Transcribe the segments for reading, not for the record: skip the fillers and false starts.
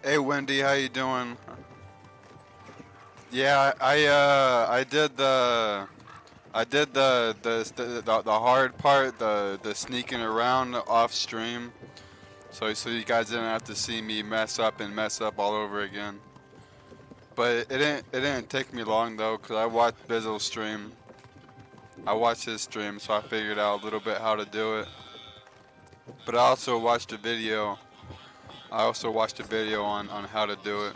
Hey Wendy, how you doing? Yeah, I did the hard part, the sneaking around off stream, so you guys didn't have to see me mess up all over again. But it didn't take me long though, 'cause I watched Bizzle's stream. I watched his stream, so I figured out a little bit how to do it. But I also watched a video. I also watched a video on how to do it.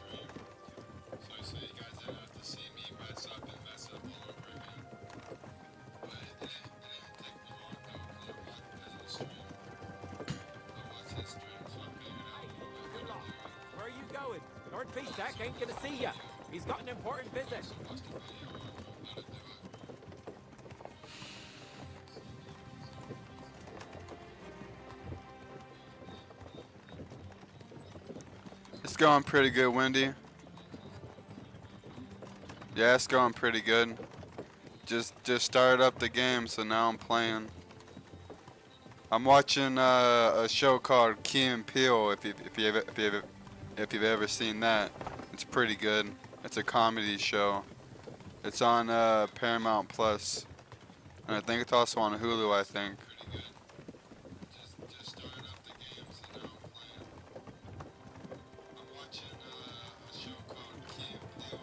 So you guys didn't have to see me mess up all over again. But it didn't take me long though, 'cause I watched Bizzle's stream. I watched his stream, so I figured out a little bit how to do it. Where are you going? Lord Peacock ain't gonna see ya. He's got an important visit. It's going pretty good, Wendy. Yeah, it's going pretty good. Just started up the game, so now I'm playing. I'm watching a show called Key and Peele. If you've ever seen that, it's pretty good. It's a comedy show. It's on Paramount Plus, and I think it's also on Hulu. I think. Just started up the game, so now I'm playing. I'm watching a show called Key and Peele.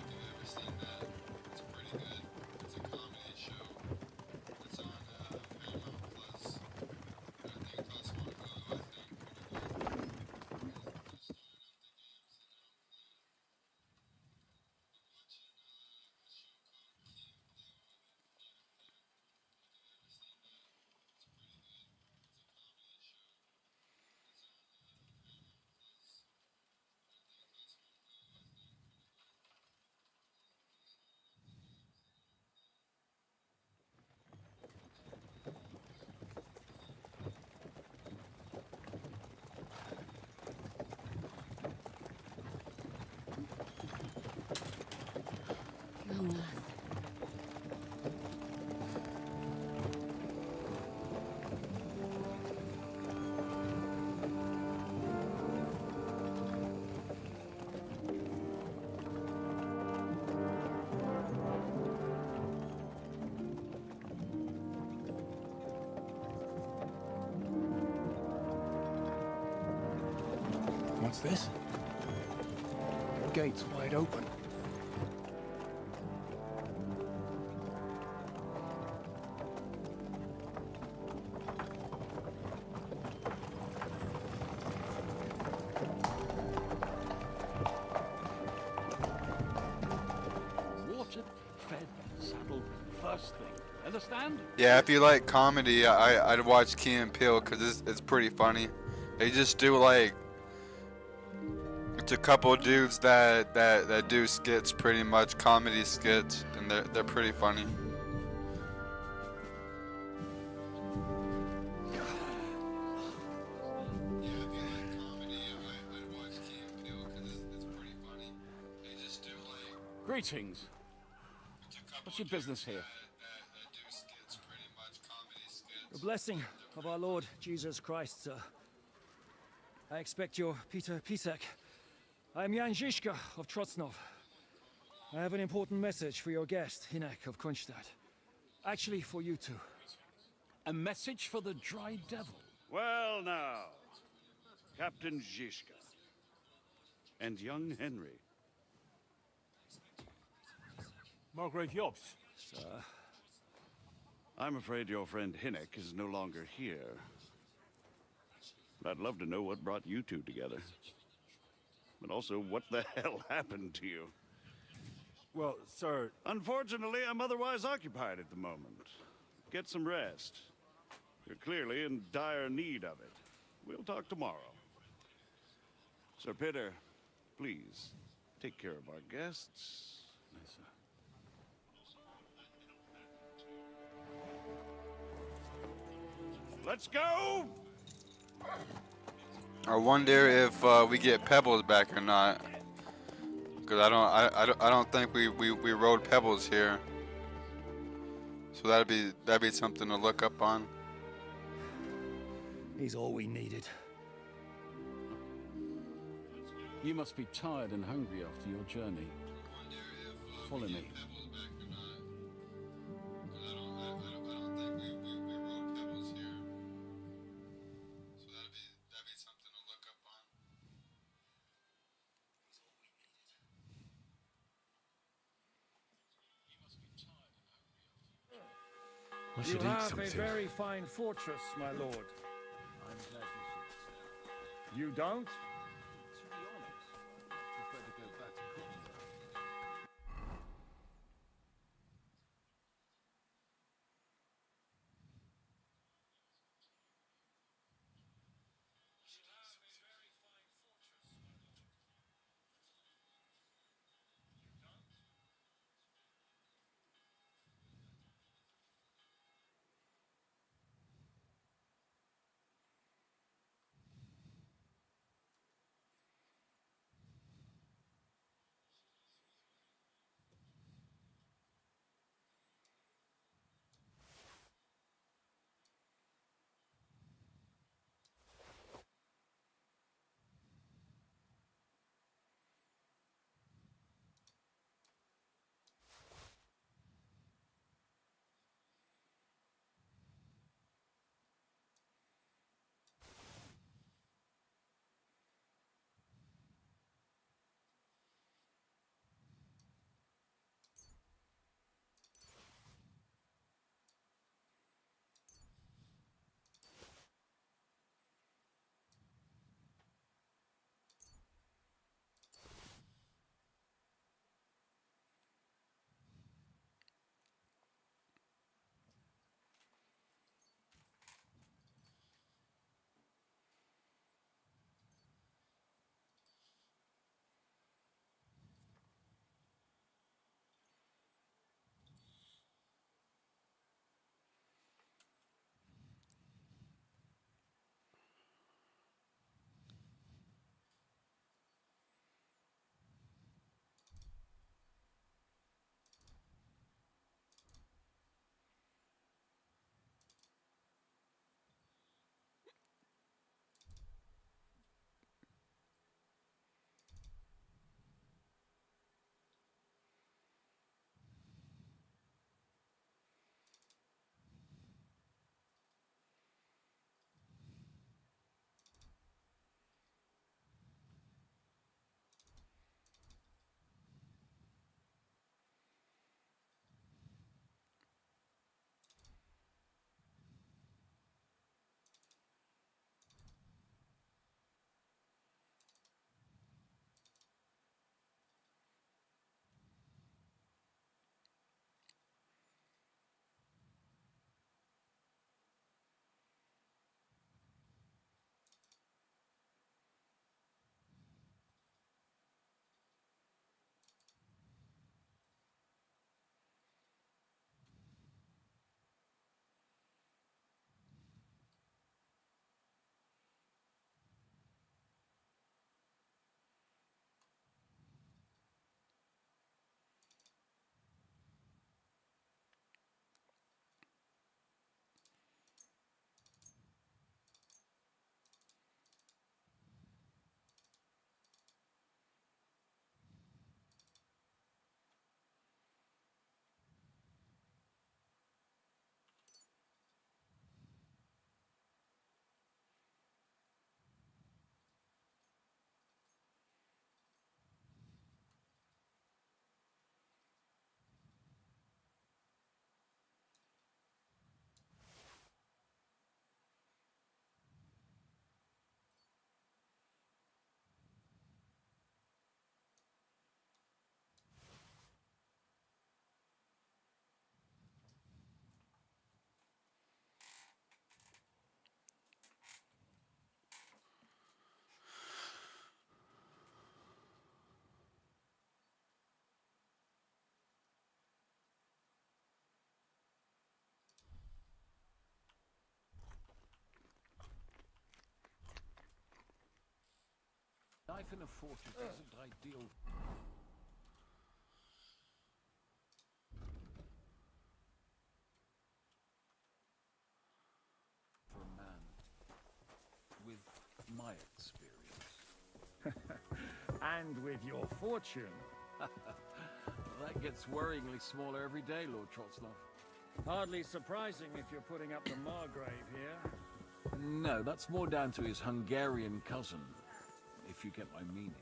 If you've ever seen that, it's pretty good. It's a comedy show. It's on Paramount Plus, and I think it's also on Hulu. I think. What's this? The gate's wide open. Watered, fed, saddled, first thing. Understand? Yeah, if you like comedy, I'd watch Key and Peele because it's pretty funny. They just do like it's a couple dudes that do skits, pretty much comedy skits, and they're pretty funny. Greetings. What's your business here? The blessing of our Lord Jesus Christ, sir. I expect your Peter Pisek. I am Jan Žižka of Trocnov. I have an important message for your guest, Hinek of Kunstadt. Actually, for you two. A message for the Dry Devil? Well now, Captain Žižka. And young Henry. Margrave Jobs. Sir. I'm afraid your friend Hinek is no longer here. But I'd love to know what brought you two together. But also, what the hell happened to you? Well, sir... Unfortunately, I'm otherwise occupied at the moment. Get some rest. You're clearly in dire need of it. We'll talk tomorrow. Sir Peter, please, take care of our guests. Yes, sir. Let's go! I wonder if we get Pebbles back or not, because I don't think we rode Pebbles here. So that'd be something to look up on. He's all we needed. You must be tired and hungry after your journey. Follow me. I You should eat have something. a very fine fortress, my lord. I'm glad you should. You don't? To be honest, I prefer to go back to Kuttenburg. Life in a fortress isn't ideal. For a man with my experience. And with your fortune. That gets worryingly smaller every day, Lord Trotsnov. Hardly surprising if you're putting up the Margrave here. No, that's more down to his Hungarian cousin, if you get my meaning.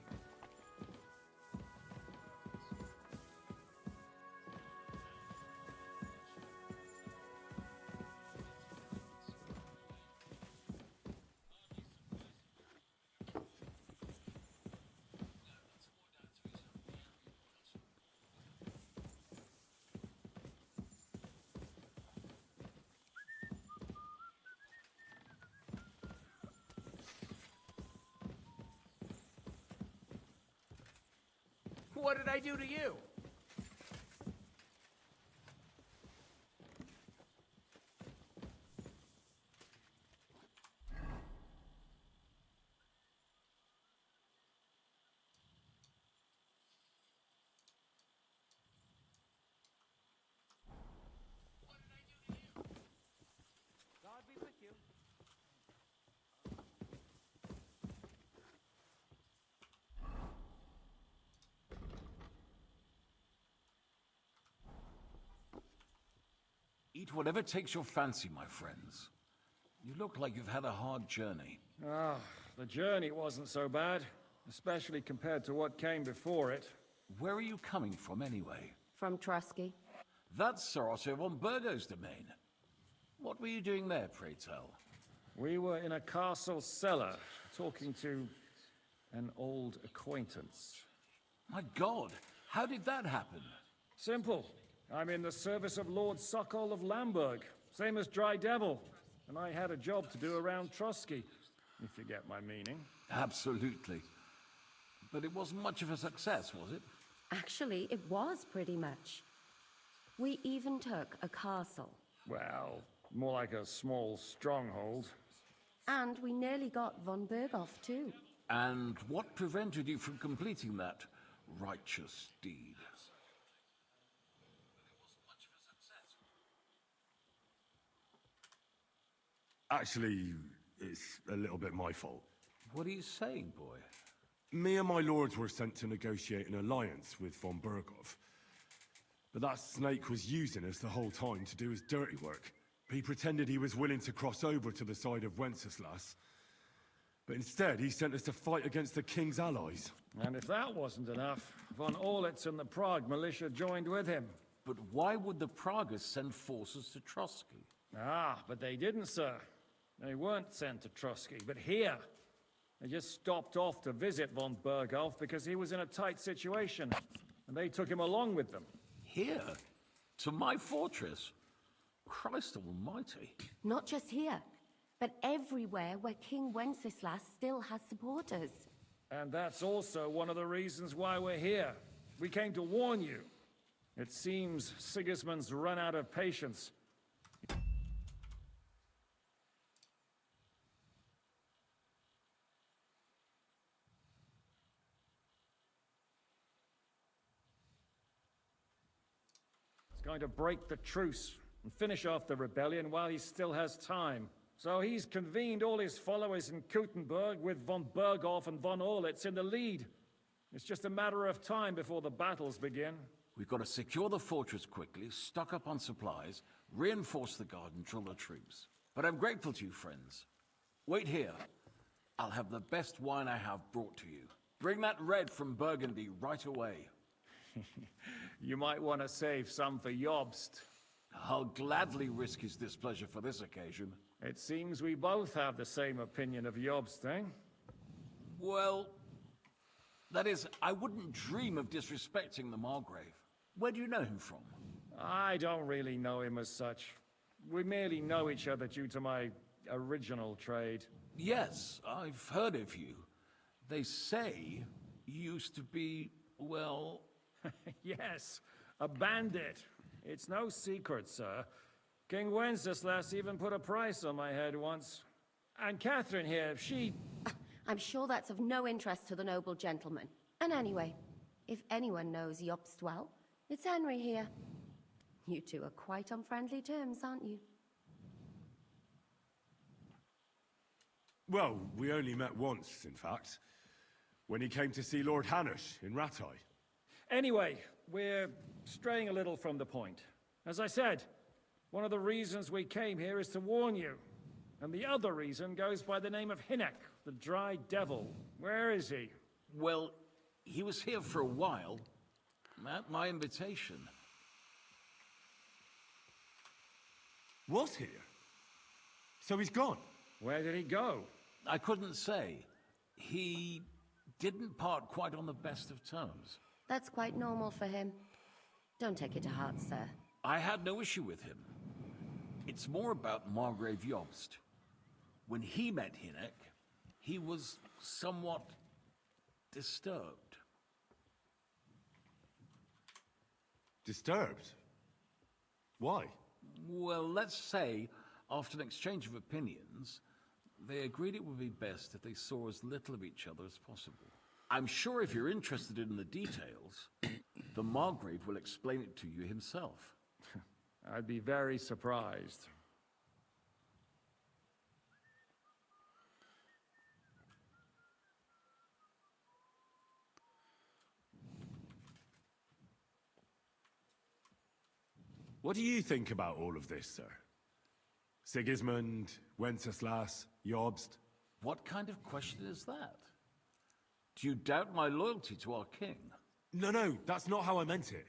What did I do to you? God be with you. Eat whatever takes your fancy, my friends. You look like you've had a hard journey. Ah, the journey wasn't so bad, especially compared to what came before it. Where are you coming from, anyway? From Trusky. That's Sir Otto von Burgo's domain. What were you doing there, pray tell? We were in a castle cellar, talking to an old acquaintance. My God, how did that happen? Simple. I'm in the service of Lord Sokol of Lamberg, same as Dry Devil, and I had a job to do around Trusky, if you get my meaning. Absolutely. But it wasn't much of a success, was it? Actually, it was pretty much. We even took a castle. Well, more like a small stronghold. And we nearly got von Berghoff too. And what prevented you from completing that righteous deed? Actually, it's a little bit my fault. What are you saying, boy? Me and my lords were sent to negotiate an alliance with von Berghoff. But that snake was using us the whole time to do his dirty work. He pretended he was willing to cross over to the side of Wenceslas. But instead, he sent us to fight against the king's allies. And if that wasn't enough, von Orlitz and the Prague militia joined with him. But why would the Praguers send forces to Trotsky? Ah, but they didn't, sir. They weren't sent to Trusky, but here. They just stopped off to visit von Berghoff because he was in a tight situation, and they took him along with them. Here? To my fortress? Christ almighty. Not just here, but everywhere where King Wenceslas still has supporters. And that's also one of the reasons why we're here. We came to warn you. It seems Sigismund's run out of patience. He's going to break the truce and finish off the rebellion while he still has time. So he's convened all his followers in Kuttenburg with von Berghoff and von Orlitz in the lead. It's just a matter of time before the battles begin. We've got to secure the fortress quickly, stock up on supplies, reinforce the guard and drill the troops. But I'm grateful to you, friends. Wait here. I'll have the best wine I have brought to you. Bring that red from Burgundy right away. You might want to save some for Jobst. I'll gladly risk his displeasure for this occasion. It seems we both have the same opinion of Jobst, eh? Well, that is, I wouldn't dream of disrespecting the Margrave. Where do you know him from? I don't really know him as such. We merely know each other due to my original trade. Yes, I've heard of you. They say you used to be, well... Yes, a bandit. It's no secret, sir. King Wenceslas even put a price on my head once. And Catherine here, she... I'm sure that's of no interest to the noble gentleman. And anyway, if anyone knows Jobst well, it's Henry here. You two are quite on friendly terms, aren't you? Well, we only met once, in fact. When he came to see Lord Hanush in Rattay. Anyway, we're straying a little from the point. As I said, one of the reasons we came here is to warn you. And the other reason goes by the name of Hinnek, the Dry Devil. Where is he? Well, he was here for a while, at my invitation. Was here? So he's gone? Where did he go? I couldn't say. He didn't part quite on the best of terms. That's quite normal for him. Don't take it to heart, sir. I had no issue with him. It's more about Margrave Jobst. When he met Hinnek, he was somewhat disturbed. Disturbed? Why? Well, let's say, after an exchange of opinions, they agreed it would be best if they saw as little of each other as possible. I'm sure if you're interested in the details, the Margrave will explain it to you himself. I'd be very surprised. What do you think about all of this, sir? Sigismund, Wenceslas, Jobst? What kind of question is that? Do you doubt my loyalty to our king? No, that's not how I meant it.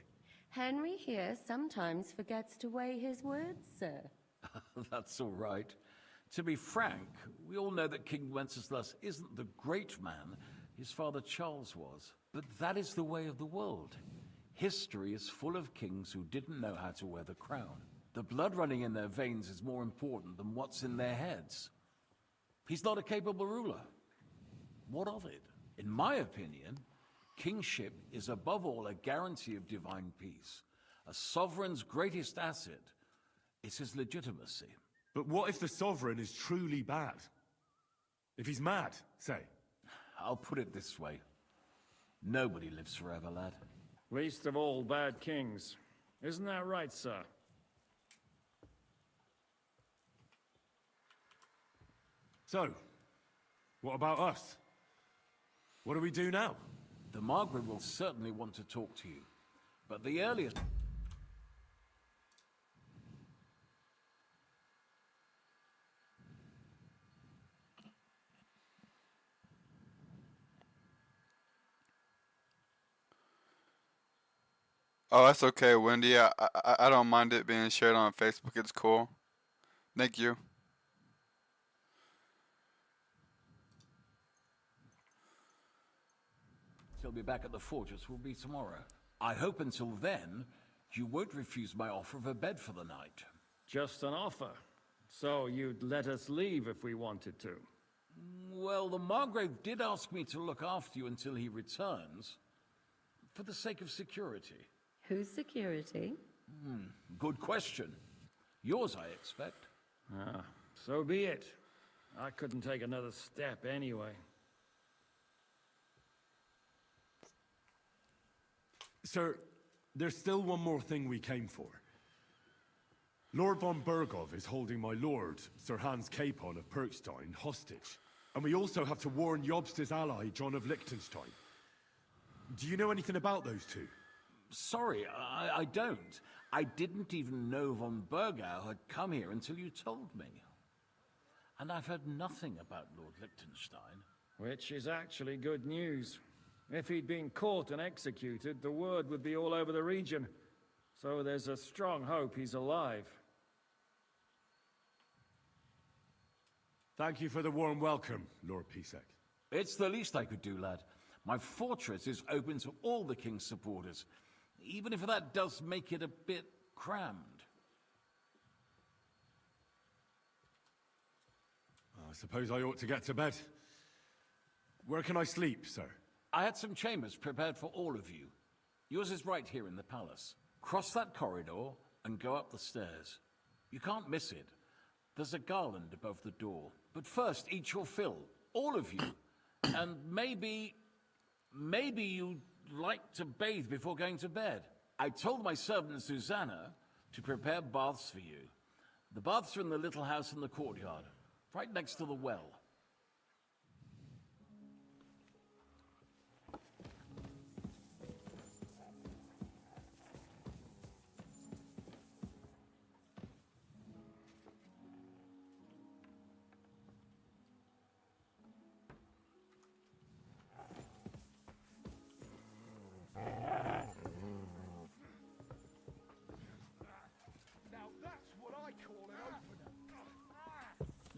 Henry here sometimes forgets to weigh his words, sir. That's all right. To be frank, we all know that King Wenceslas isn't the great man his father Charles was. But that is the way of the world. History is full of kings who didn't know how to wear the crown. The blood running in their veins is more important than what's in their heads. He's not a capable ruler. What of it? In my opinion, kingship is above all a guarantee of divine peace. A sovereign's greatest asset is his legitimacy. But what if the sovereign is truly bad? If he's mad, say? I'll put it this way. Nobody lives forever, lad. Least of all bad kings. Isn't that right, sir? So, what about us? What do we do now? The Margaret will certainly want to talk to you, but the earliest... Oh, that's okay, Wendy. I don't mind it being shared on Facebook. It's cool. Thank you. He'll be back at the fortress will be tomorrow. I hope until then, you won't refuse my offer of a bed for the night. Just an offer. So you'd let us leave if we wanted to? Well, the Margrave did ask me to look after you until he returns, for the sake of security. Whose security? Good question. Yours, I expect. Ah, so be it. I couldn't take another step anyway. Sir, there's still one more thing we came for. Lord von Bergov is holding my lord, Sir Hans Capon of Perkstein, hostage. And we also have to warn Jobst's ally, John of Liechtenstein. Do you know anything about those two? Sorry, I don't. I didn't even know von Bergau had come here until you told me. And I've heard nothing about Lord Liechtenstein. Which is actually good news. If he'd been caught and executed, the word would be all over the region. So there's a strong hope he's alive. Thank you for the warm welcome, Lord Pisek. It's the least I could do, lad. My fortress is open to all the king's supporters, even if that does make it a bit crammed. I suppose I ought to get to bed. Where can I sleep, sir? I had some chambers prepared for all of you. Yours is right here in the palace. Cross that corridor and go up the stairs. You can't miss it. There's a garland above the door. But first, eat your fill. All of you. And maybe you'd like to bathe before going to bed. I told my servant Susanna to prepare baths for you. The baths are in the little house in the courtyard, right next to the well.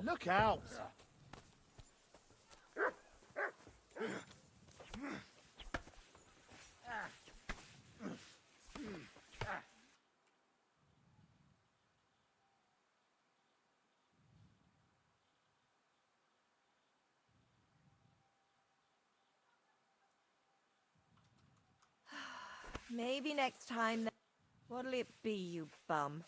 Look out! Maybe next time. What'll it be, you bum?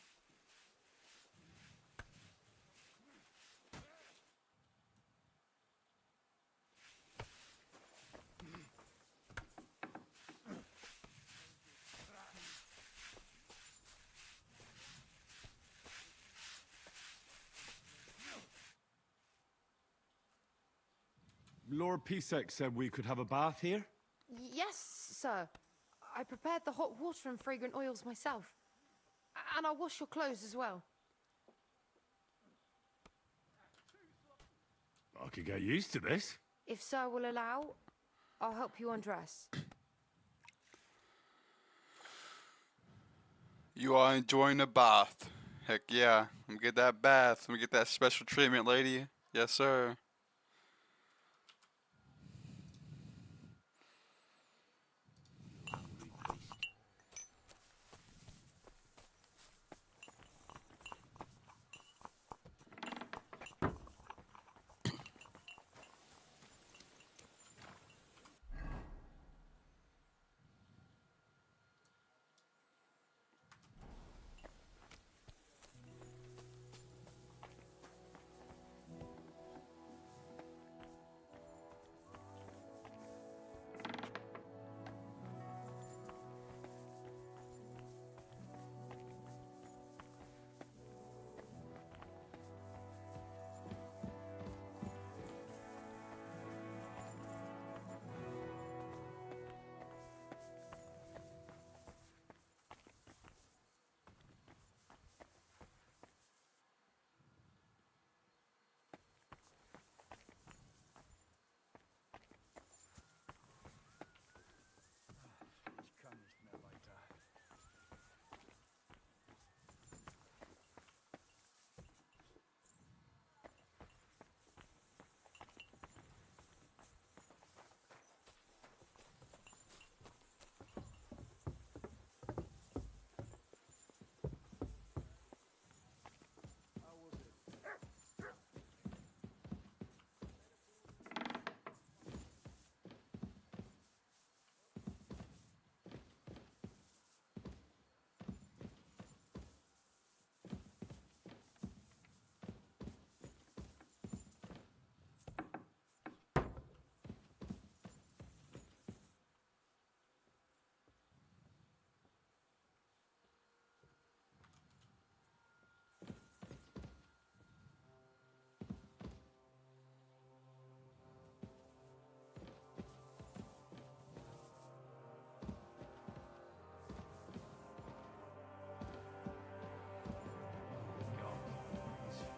Lord Pisek said we could have a bath here? Yes, sir. I prepared the hot water and fragrant oils myself. And I'll wash your clothes as well. I could get used to this. If sir will allow, I'll help you undress. You are enjoying the bath. Heck yeah. Let me get that bath. Let me get that special treatment, lady. Yes, sir.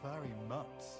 Very nuts.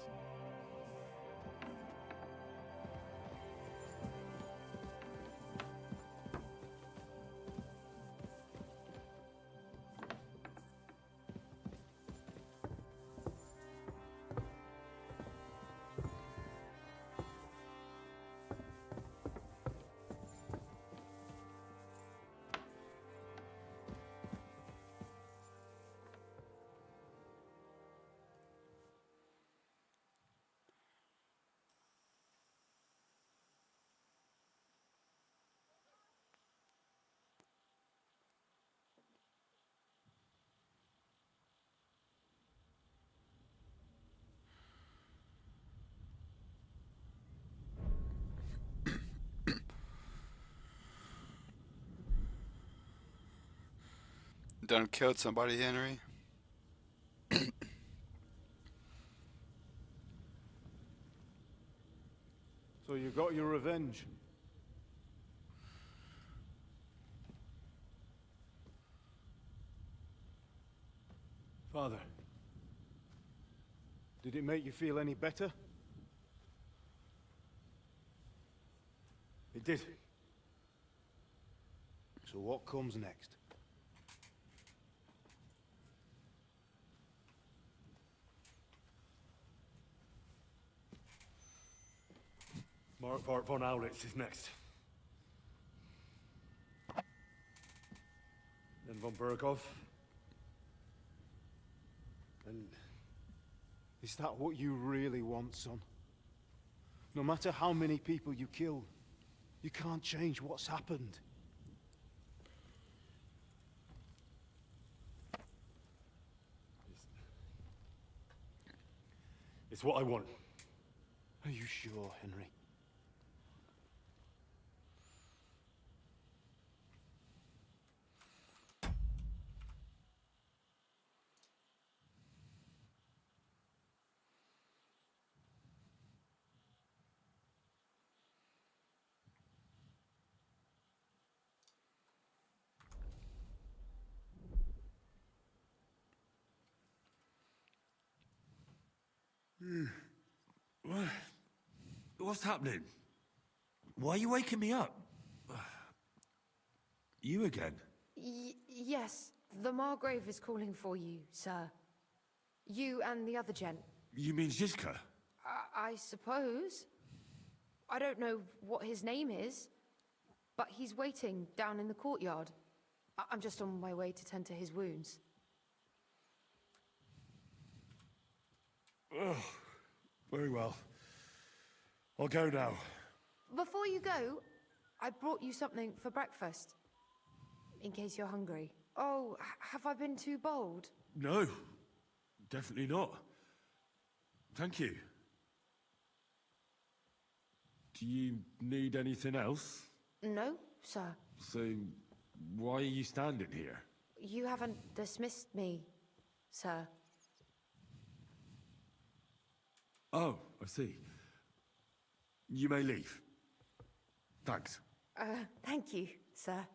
Done killed somebody, Henry. So you got your revenge? Father, did it make you feel any better? It did. So what comes next? Mark von Aulitz is next. Then von Burgov. And is that what you really want, son? No matter how many people you kill, you can't change what's happened. It's what I want. Are you sure, Henry? What's happening? Why are you waking me up? You again? Yes, the Margrave is calling for you, sir. You and the other gent. You mean Zizka? I suppose. I don't know what his name is, but he's waiting down in the courtyard. I'm just on my way to tend to his wounds. Oh, very well. I'll go now. Before you go, I brought you something for breakfast. In case you're hungry. Oh, have I been too bold? No, definitely not. Thank you. Do you need anything else? No, sir. So, why are you standing here? You haven't dismissed me, sir. Oh, I see. You may leave. Thanks. Thank you, sir.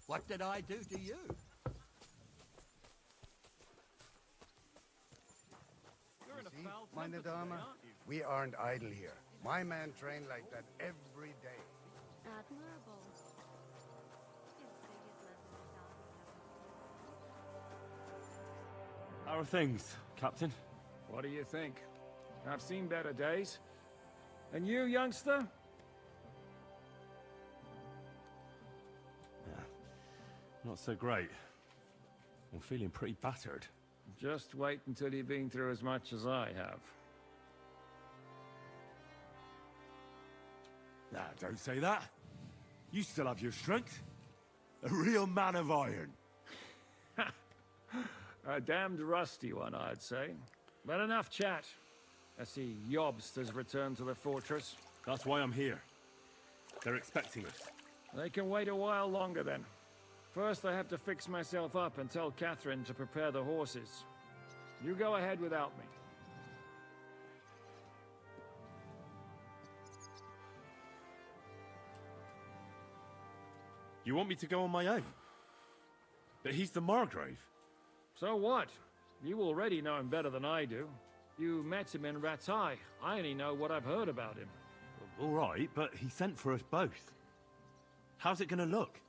What did I do to you? Minded armor, we aren't idle here. My men train like that every day. Admirable. How are things, Captain? What do you think? I've seen better days. And you, youngster? Not so great. I'm feeling pretty battered. Just wait until you've been through as much as I have. Nah, don't say that. You still have your strength. A real man of iron. A damned rusty one, I'd say. But enough chat. I see Jobst has returned to the fortress. That's why I'm here. They're expecting us. They can wait a while longer then. First, I have to fix myself up and tell Catherine to prepare the horses. You go ahead without me. You want me to go on my own? But he's the Margrave. So what? You already know him better than I do. You met him in Ratai. I only know what I've heard about him. All right, but he sent for us both. How's it gonna look?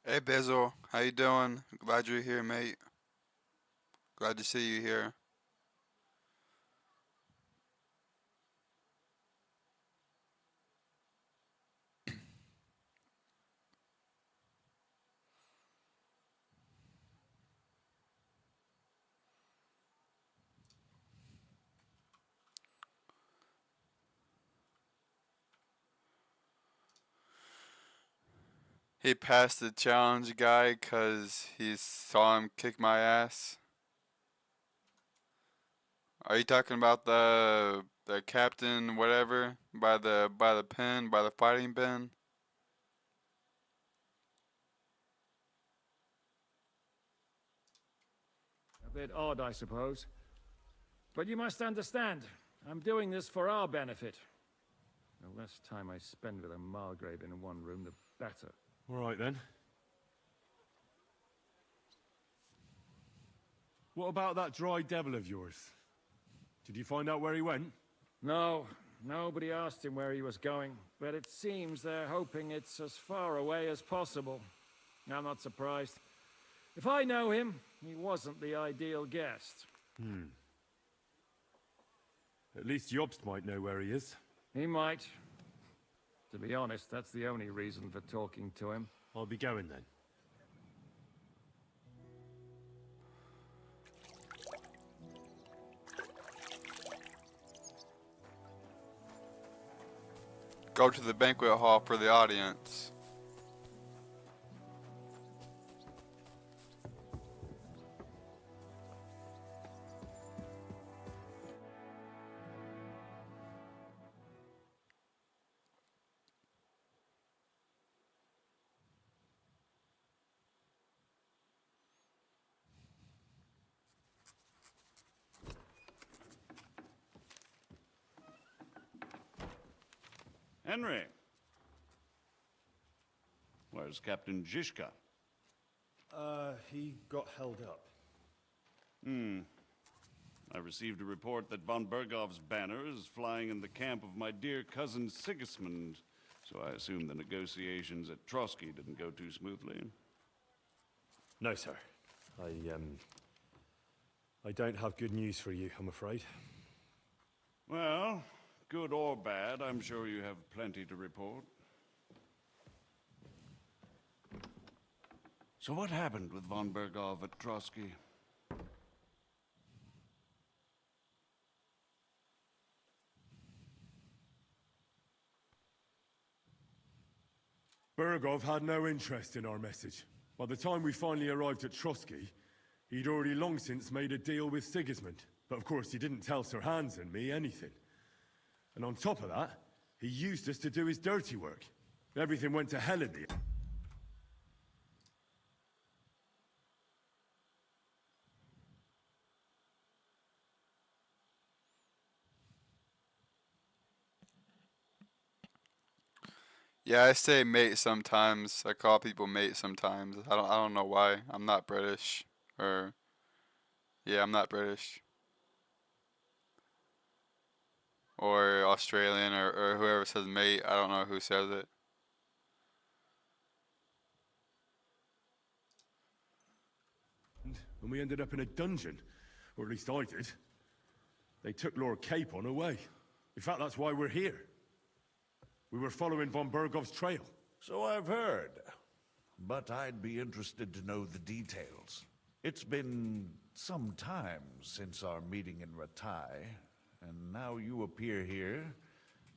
Hey Bizzle, how you doing? Glad you're here, mate. Glad to see you here. He passed the challenge guy because he saw him kick my ass. Are you talking about the captain whatever by the pen, by the fighting pen? A bit odd, I suppose. But you must understand, I'm doing this for our benefit. The less time I spend with a Margrave in one room, the better. All right then. What about that dry devil of yours? Did you find out where he went? No, nobody asked him where he was going, but it seems they're hoping it's as far away as possible. I'm not surprised. If I know him, he wasn't the ideal guest. At least Jobst might know where he is. He might. To be honest, that's the only reason for talking to him. I'll be going then. Go to the banquet hall for the audience. Henry. Where's Captain Zizka? He got held up. I received a report that von Bergov's banner is flying in the camp of my dear cousin Sigismund, so I assume the negotiations at Trotsky didn't go too smoothly. No, sir. I don't have good news for you, I'm afraid. Well, good or bad, I'm sure you have plenty to report. So what happened with von Bergov at Trotsky? Bergov had no interest in our message. By the time we finally arrived at Trotsky, he'd already long since made a deal with Sigismund. But of course, he didn't tell Sir Hans and me anything. And on top of that, he used us to do his dirty work. Everything went to hell in the end. Yeah, I say mate sometimes. I call people mate sometimes. I don't know why. I'm not British. Or yeah, I'm not British. Or Australian or whoever says mate. I don't know who says it. And we ended up in a dungeon. Or at least I did. They took Lord Capon away. In fact, that's why we're here. We were following von Bergov's trail. So I've heard. But I'd be interested to know the details. It's been some time since our meeting in Ratai, and now you appear here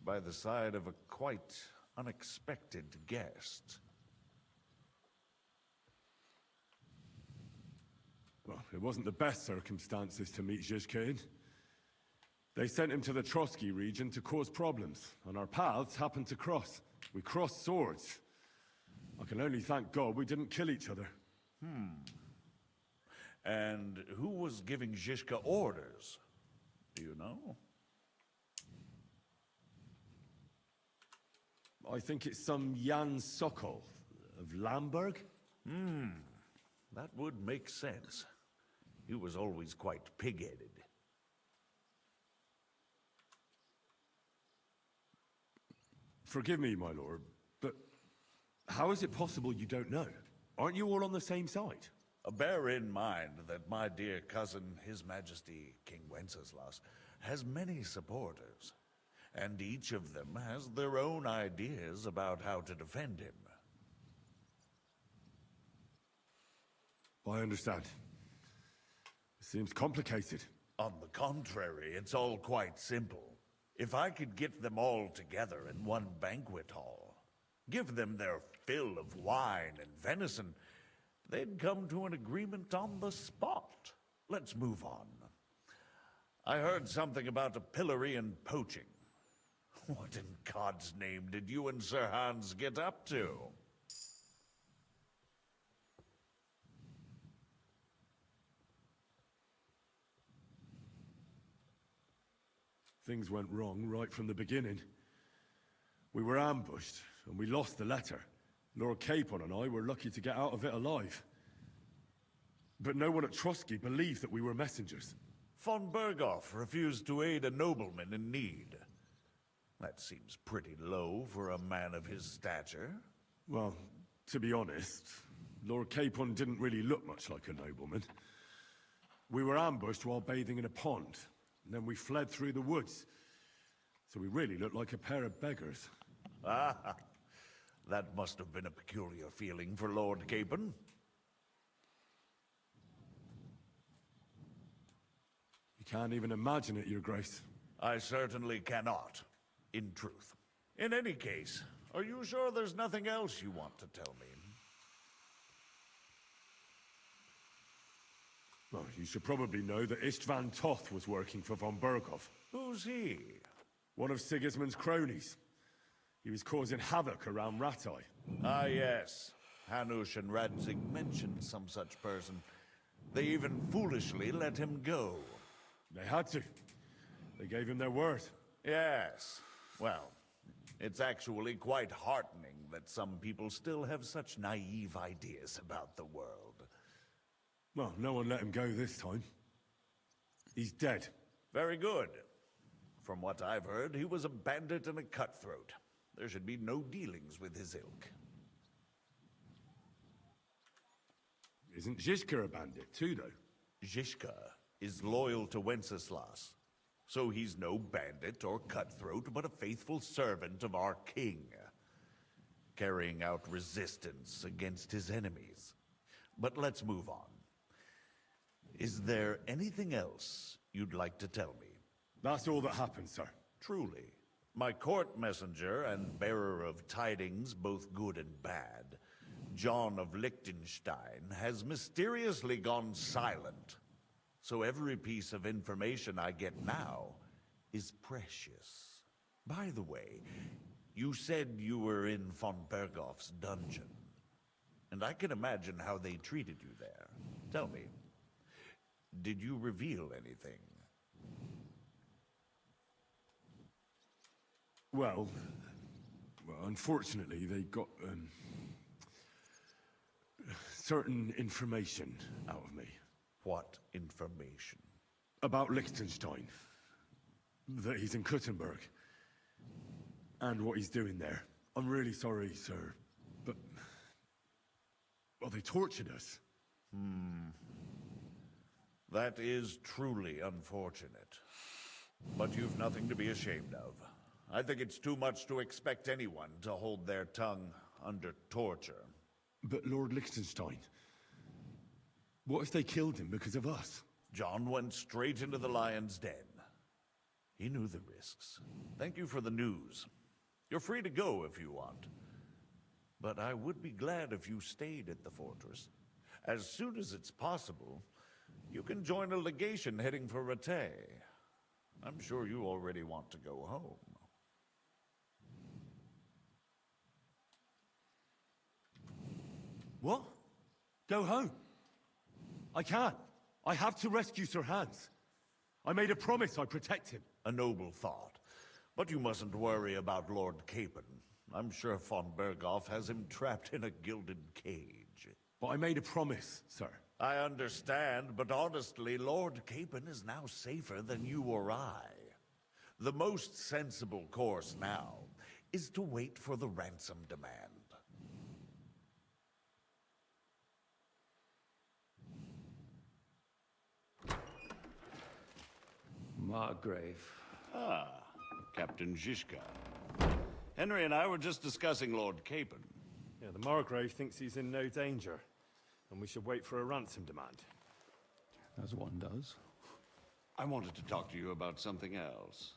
by the side of a quite unexpected guest. Well, it wasn't the best circumstances to meet Zhizka in. They sent him to the Trotsky region to cause problems, and our paths happened to cross. We crossed swords. I can only thank God we didn't kill each other. And who was giving Zhizka orders? Do you know? I think it's some Jan Sokol of Lamberg. That would make sense. He was always quite pig-headed. Forgive me, my lord, but how is it possible you don't know? Aren't you all on the same side? Bear in mind that my dear cousin, His Majesty King Wenceslas, has many supporters, and each of them has their own ideas about how to defend him. I understand. It seems complicated. On the contrary, it's all quite simple. If I could get them all together in one banquet hall, give them their fill of wine and venison, they'd come to an agreement on the spot. Let's move on. I heard something about a pillory and poaching. What in God's name did you and Sir Hans get up to? Things went wrong right from the beginning. We were ambushed, and we lost the letter. Lord Capon and I were lucky to get out of it alive. But no one at Trotsky believed that we were messengers. Von Berghoff refused to aid a nobleman in need. That seems pretty low for a man of his stature. Well, to be honest, Lord Capon didn't really look much like a nobleman. We were ambushed while bathing in a pond, and then we fled through the woods. So we really looked like a pair of beggars. Ah, that must have been a peculiar feeling for Lord Capon. You can't even imagine it, Your Grace. I certainly cannot, in truth. In any case, are you sure there's nothing else you want to tell me? Well, you should probably know that Istvan Toth was working for von Berghoff. Who's he? One of Sigismund's cronies. He was causing havoc around Ratai. Ah, yes. Hanush and Radzig mentioned some such person. They even foolishly let him go. They had to. They gave him their word. Yes. Well, it's actually quite heartening that some people still have such naive ideas about the world. Well, no one let him go this time. He's dead. Very good. From what I've heard, he was a bandit and a cutthroat. There should be no dealings with his ilk. Isn't Zhizka a bandit too, though? Zhizka is loyal to Wenceslas. So he's no bandit or cutthroat, but a faithful servant of our king, carrying out resistance against his enemies. But let's move on. Is there anything else you'd like to tell me? That's all that happened, sir. Truly. My court messenger and bearer of tidings, both good and bad, John of Liechtenstein, has mysteriously gone silent. So every piece of information I get now is precious. By the way, you said you were in von Berghoff's dungeon. And I can imagine how they treated you there. Tell me, did you reveal anything? Well, Well, unfortunately, they got, certain information out of me. What information? About Liechtenstein. That he's in Kuttenburg. And what he's doing there. I'm really sorry, sir, but... well, they tortured us. That is truly unfortunate. But you've nothing to be ashamed of. I think it's too much to expect anyone to hold their tongue under torture. But Lord Liechtenstein... what if they killed him because of us? John went straight into the lion's den. He knew the risks. Thank you for the news. You're free to go if you want. But I would be glad if you stayed at the fortress. As soon as it's possible, you can join a legation heading for Rattay. I'm sure you already want to go home. What? Go home? I can't. I have to rescue Sir Hans. I made a promise I'd protect him. A noble thought. But you mustn't worry about Lord Capon. I'm sure von Berghoff has him trapped in a gilded cage. But I made a promise, sir. I understand, but honestly, Lord Capon is now safer than you or I. The most sensible course now is to wait for the ransom demand. Margrave. Ah, Captain Zizka. Henry and I were just discussing Lord Capon. Yeah, the Margrave thinks he's in no danger, and we should wait for a ransom demand. As one does. I wanted to talk to you about something else.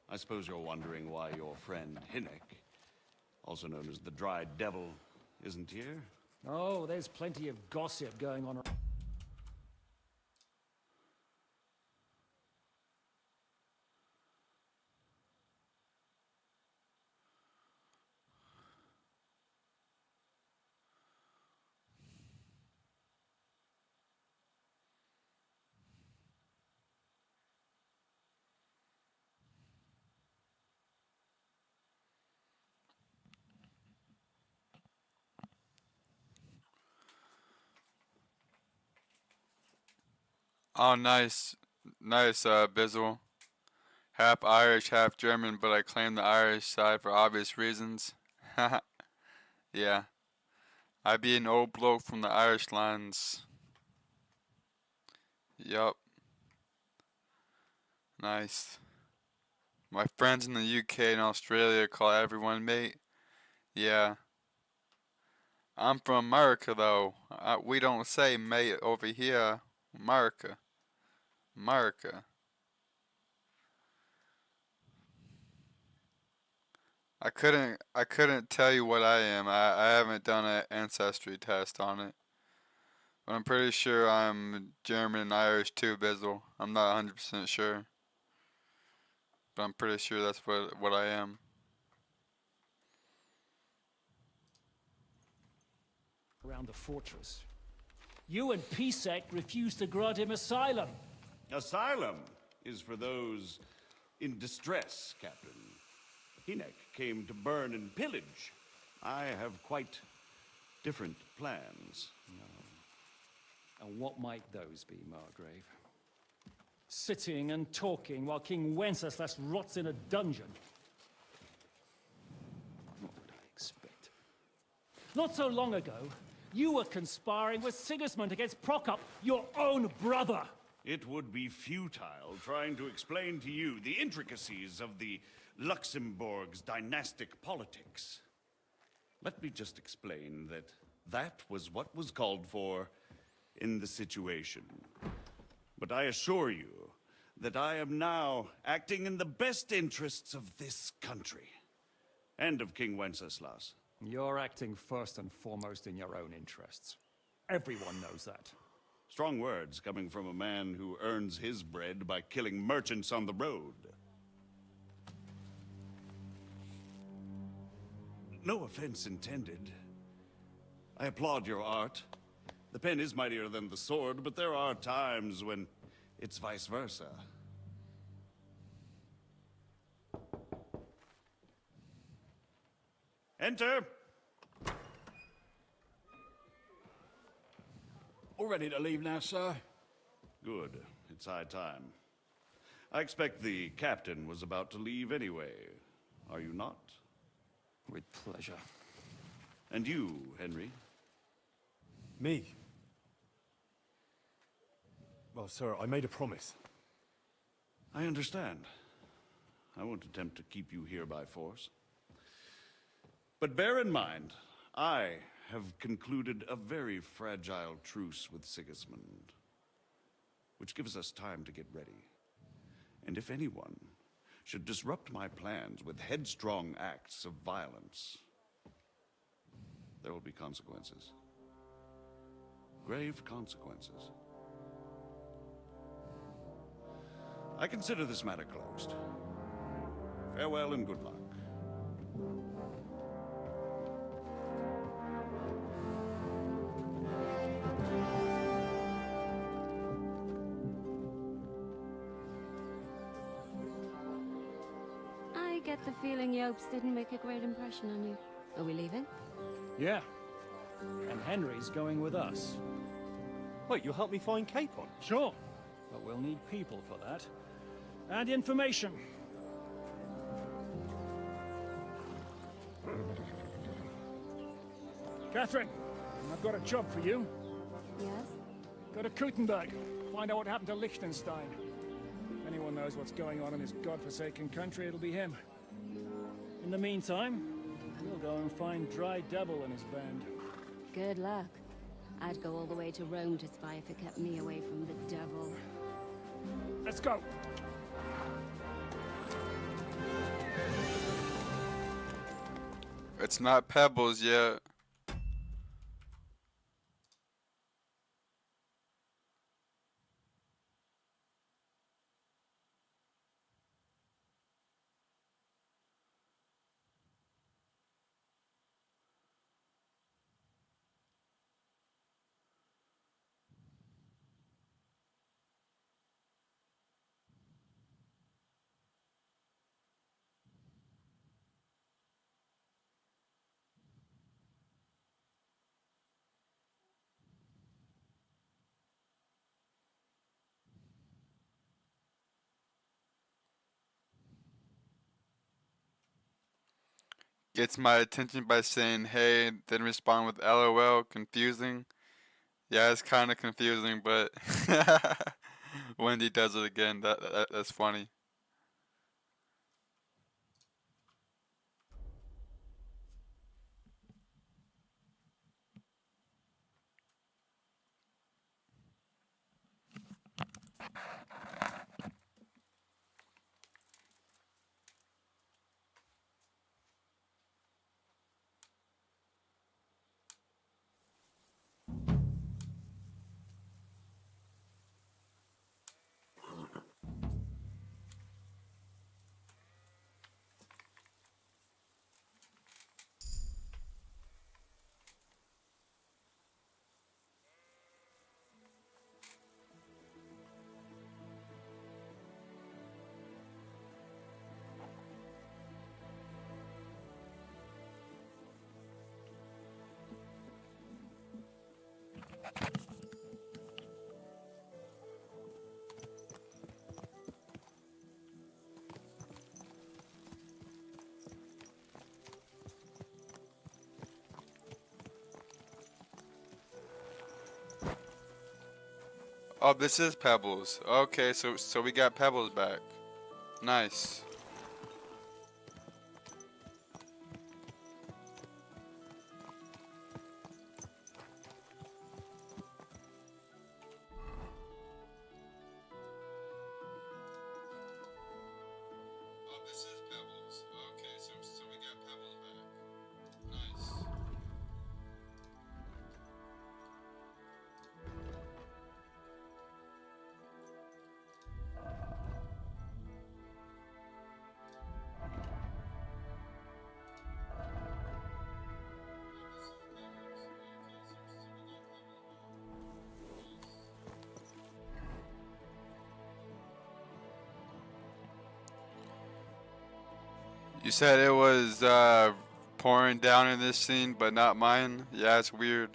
I suppose you're wondering why your friend Hinnek, also known as the Dried Devil, isn't here? Oh, there's plenty of gossip going on. Oh, nice. Nice, Bizzle. Half Irish, half German, but I claim the Irish side for obvious reasons. Yeah. I be an old bloke from the Irish lands. Yup. Nice. My friends in the UK and Australia call everyone mate. Yeah. I'm from America, though. We don't say mate over here. America. America. I couldn't tell you what I am. I haven't done an ancestry test on it. But I'm pretty sure I'm German and Irish too, Bizzle. I'm not 100% sure. But I'm pretty sure that's what I am. Around the fortress. You and Pisek refused to grant him asylum. Asylum is for those in distress, Captain. Hinnek came to burn and pillage. I have quite different plans. And what might those be, Margrave? Sitting and talking while King Wenceslas rots in a dungeon. What would I expect? Not so long ago, you were conspiring with Sigismund against Prokop, your own brother. It would be futile trying to explain to you the intricacies of the Luxembourg's dynastic politics. Let me just explain that that was what was called for in the situation. But I assure you that I am now acting in the best interests of this country and of King Wenceslas. You're acting first and foremost in your own interests. Everyone knows that. Strong words coming from a man who earns his bread by killing merchants on the road. No offense intended. I applaud your art. The pen is mightier than the sword, but there are times when it's vice versa. Enter. All ready to leave now, sir? Good. It's high time. I expect the captain was about to leave anyway. Are you not? With pleasure. And you, Henry? Me? Well, sir, I made a promise. I understand. I won't attempt to keep you here by force. But bear in mind, I have concluded a very fragile truce with Sigismund, which gives us time to get ready. And if anyone should disrupt my plans with headstrong acts of violence, there will be consequences. Grave consequences. I consider this matter closed. Farewell and good luck. I get the feeling Yopes didn't make a great impression on you. Are we leaving? Yeah. And Henry's going with us. Wait, you'll help me find Capon? Sure. But we'll need people for that. And information. Catherine, I've got a job for you. Yes? Go to Kuttenburg. Find out what happened to Liechtenstein. If anyone knows what's going on in this godforsaken country, it'll be him. In the meantime, we'll go and find Dry Devil and his band. Good luck. I'd go all the way to Rome to spy if it kept me away from the devil. Let's go! It's not Pebbles yet. Gets my attention by saying hey, then respond with LOL, confusing. Yeah, it's kind of confusing, but Wendy does it again. That's funny. Oh, this is Pebbles. Okay, so we got Pebbles back. Nice. Oh, this is Pebbles. Okay, so we got Pebbles back. Nice. You said it was pouring down in this scene, but not mine. Yeah, it's weird.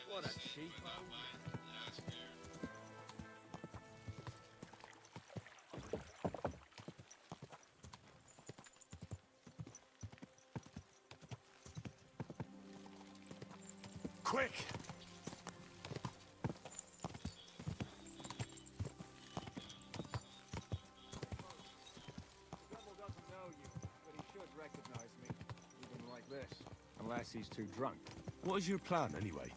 What a cheap Quick! devil doesn't know you, but he should recognize me, even like this. Unless he's too drunk. What is your plan, anyway?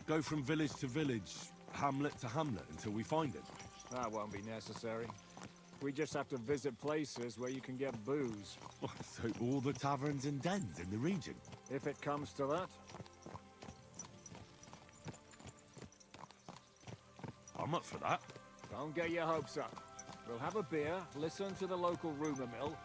Go from village to village, hamlet to hamlet, until we find him? That won't be necessary. We just have to visit places where you can get booze. So all the taverns and dens in the region? If it comes to that. I'm up for that. Don't get your hopes up. We'll have a beer, listen to the local rumor mill,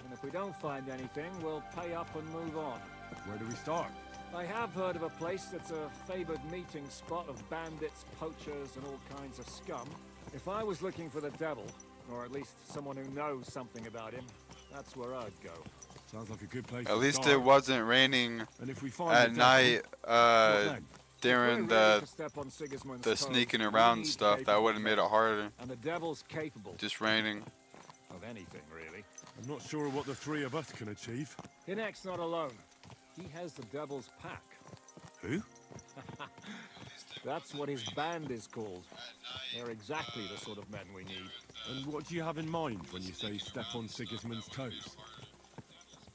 and if we don't find anything, we'll pay up and move on. Where do we start? I have heard of a place that's a favored meeting spot of bandits, poachers, and all kinds of scum. If I was looking for the devil, or at least someone who knows something about him, that's where I'd go. Sounds like a good place At to least start. it wasn't raining And if we find at the night devil, during the sneaking around stuff. That would have made it harder. And the devil's capable Just raining. of anything, really. I'm not sure what the three of us can achieve. Hinek's not alone. He has the devil's pack. Who? That's what his band is called. They're exactly the sort of men we need. And what do you have in mind when you say step on Sigismund's toes?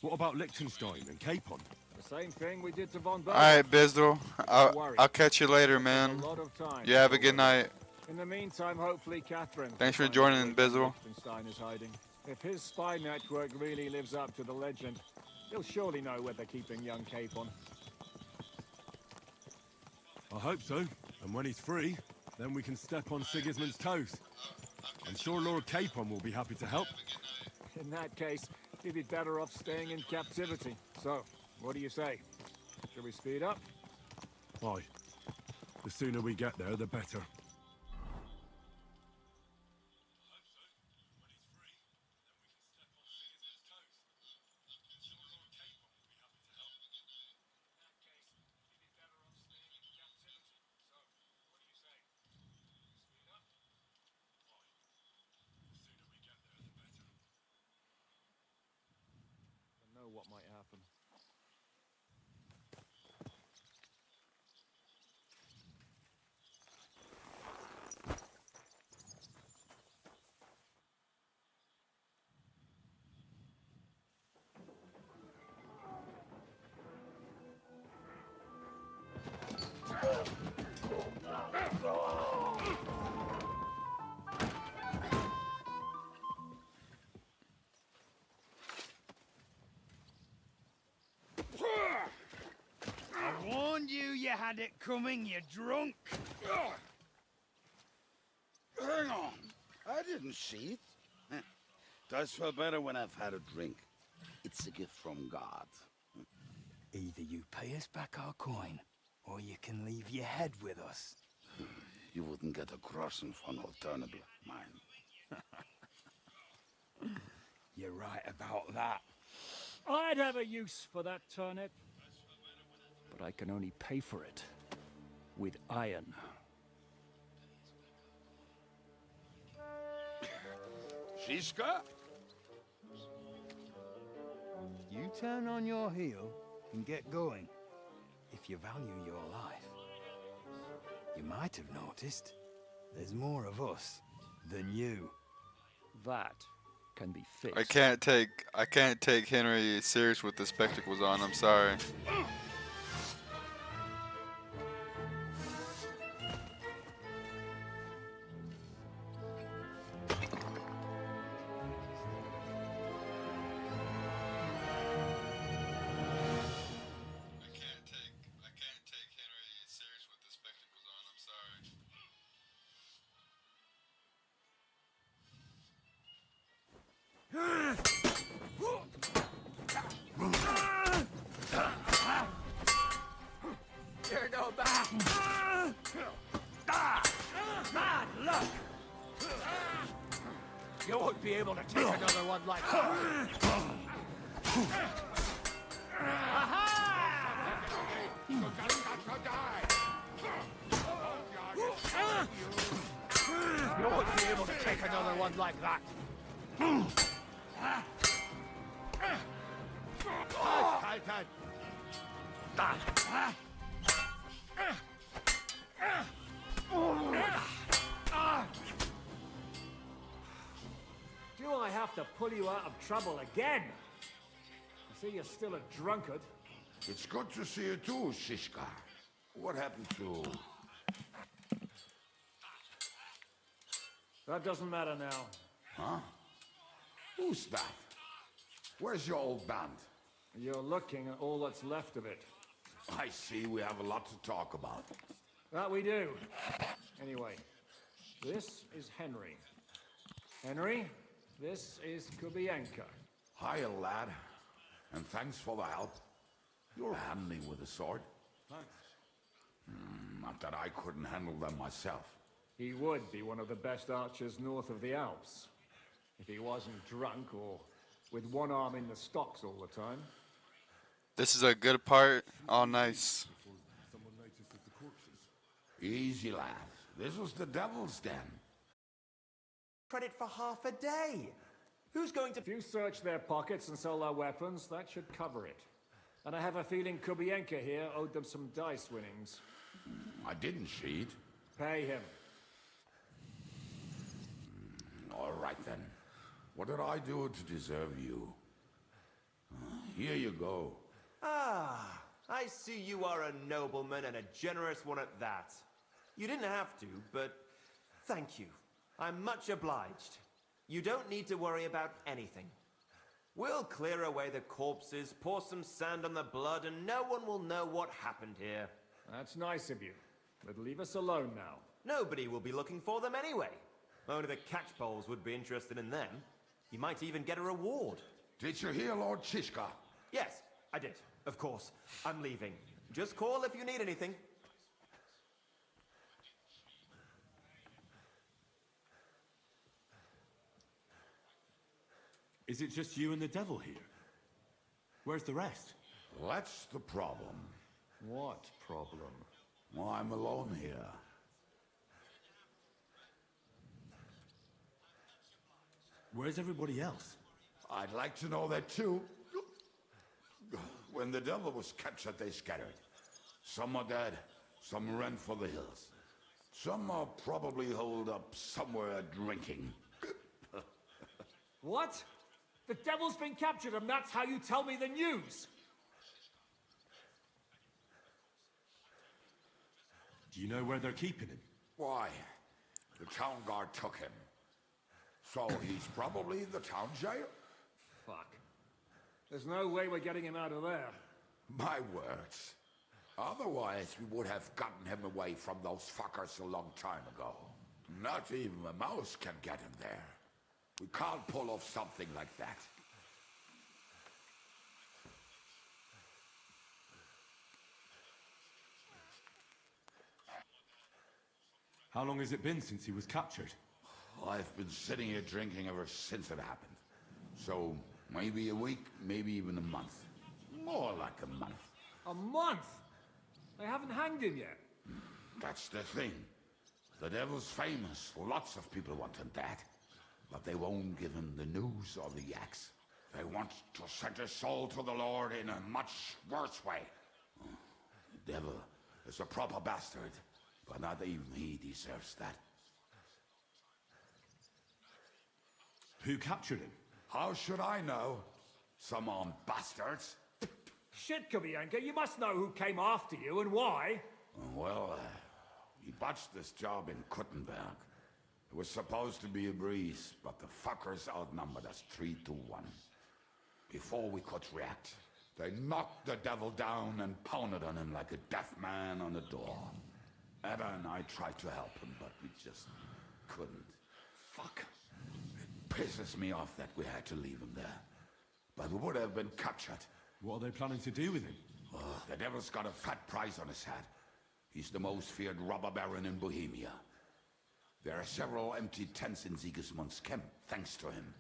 What about Liechtenstein and Capon? The same thing we did to von Berg. Alright, Bizdle. I'll catch you later, man. A lot of time. You have a good night. In the meantime, hopefully Catherine... Thanks for joining, Bizzle. Liechtenstein is hiding. If his spy network really lives up to the legend, he'll surely know where they're keeping young Capon. I hope so. And when he's free, then we can step on Sigismund's toes. I'm sure Lord Capon will be happy to help. In that case, he'd be better off staying in captivity. So, what do you say? Should we speed up? Aye. The sooner we get there, the better. Know what might happen. I warned you had it coming, you drunk. Hang on. I didn't see it. Does feel better when I've had a drink. It's a gift from God. Either you pay us back our coin, or you can leave your head with us. You wouldn't get a groschen for an alternative, mine. You're right about that. I'd have a use for that turnip. But I can only pay for it with iron. Shiska? You turn on your heel and get going. If you value your life. You might have noticed there's more of us than you. That can be fixed. I can't take Henry serious with the spectacles on. I'm sorry. You won't be able to take another one like that. You won't be able to take another one like that. Do I have to pull you out of trouble again? I see you're still a drunkard. It's good to see you too, Shishka. What happened to... That doesn't matter now. Huh? Who's that? Where's your old band? You're looking at all that's left of it. I see we have a lot to talk about. That we do. Anyway, this is Henry. Henry, this is Kubienka. Hiya, lad. And thanks for the help. You're handy with a sword. Thanks. Not that I couldn't handle them myself. He would be one of the best archers north of the Alps. If he wasn't drunk or with one arm in the stocks all the time. This is a good part. All nice. Easy, lad. This was the devil's den. Credit for half a day. Who's going to... If you search their pockets and sell their weapons, that should cover it. And I have a feeling Kubienka here owed them some dice winnings. I didn't cheat. Pay him. All right, then. What did I do to deserve you? Here you go. Ah, I see you are a nobleman and a generous one at that. You didn't have to, but thank you. I'm much obliged. You don't need to worry about anything. We'll clear away the corpses, pour some sand on the blood, and no one will know what happened here. That's nice of you. But leave us alone now. Nobody will be looking for them anyway. Only the catchpoles would be interested in them. You might even get a reward. Did you hear Lord Shishka? Yes, I did. Of course. I'm leaving. Just call if you need anything. Is it just you and the devil here? Where's the rest? That's the problem. What problem? Well, I'm alone here. Where's everybody else? I'd like to know that too. When the devil was captured, they scattered. Some are dead, some ran for the hills. Some are probably holed up somewhere drinking. What? The devil's been captured and that's how you tell me the news? Do you know where they're keeping him? Why? The town guard took him. So he's probably the town jail? Fuck. There's no way we're getting him out of there. My words. Otherwise, we would have gotten him away from those fuckers a long time ago. Not even a mouse can get him there. We can't pull off something like that. How long has it been since he was captured? I've been sitting here drinking ever since it happened. So, maybe a week, maybe even a month. More like a month. A month? They haven't hanged him yet. That's the thing. The devil's famous. Lots of people want him dead. But they won't give him the news or the axe. They want to send his soul to the Lord in a much worse way. The devil is a proper bastard, but not even he deserves that. Who captured him? How should I know? Some armed bastards. Shit, Kubienka, you must know who came after you and why. Well, he botched this job in Kuttenburg. It was supposed to be a breeze, but the fuckers outnumbered us 3-1. Before we could react, they knocked the devil down and pounded on him like a deaf man on a door. Eva and I tried to help him, but we just couldn't. Fuck. It pisses me off that we had to leave him there. But we would have been captured. What are they planning to do with him? The devil's got a fat price on his head. He's the most feared robber baron in Bohemia. There are several empty tents in Sigismund's camp, thanks to him.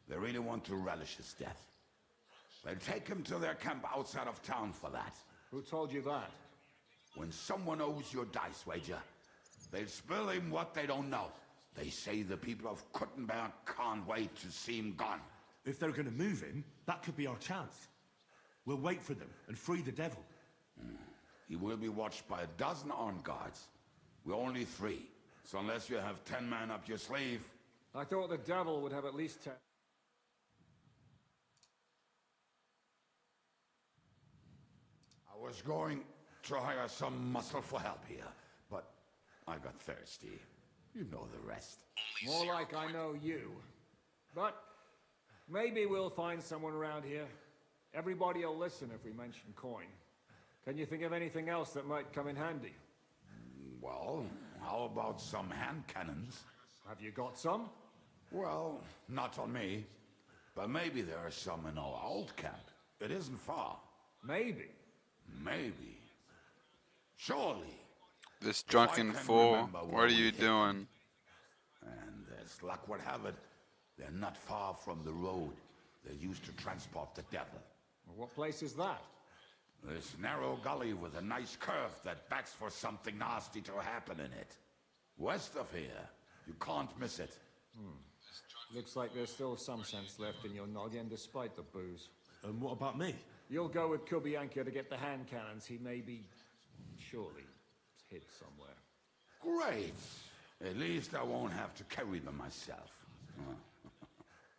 They really want to relish his death. They'll take him to their camp outside of town for that. Who told you that? When someone owes you a dice wager, they'll spill him what they don't know. They say the people of Kuttenburg can't wait to see him gone. If they're gonna move him, that could be our chance. We'll wait for them and free the devil. He will be watched by a dozen armed guards. We're only 3. So unless you have 10 men up your sleeve... I thought the devil would have at least 10. I was going to hire some muscle for help here, but I got thirsty. You know the rest. More like I know you. But maybe we'll find someone around here. Everybody will listen if we mention coin. Can you think of anything else that might come in handy? Well, how about some hand cannons? Have you got some? Well, not on me. But maybe there are some in our old camp. It isn't far. Maybe. Maybe. Surely. This drunken fool, what are you doing? And as luck would have it, they're not far from the road they used to transport the devil. Well, what place is that? This narrow gully with a nice curve that backs for something nasty to happen in it. West of here. You can't miss it. Looks like there's still some sense left in your noggin despite the booze. And what about me? You'll go with Kubianka to get the hand cannons. He may be... surely hid somewhere. Great. At least I won't have to carry them myself.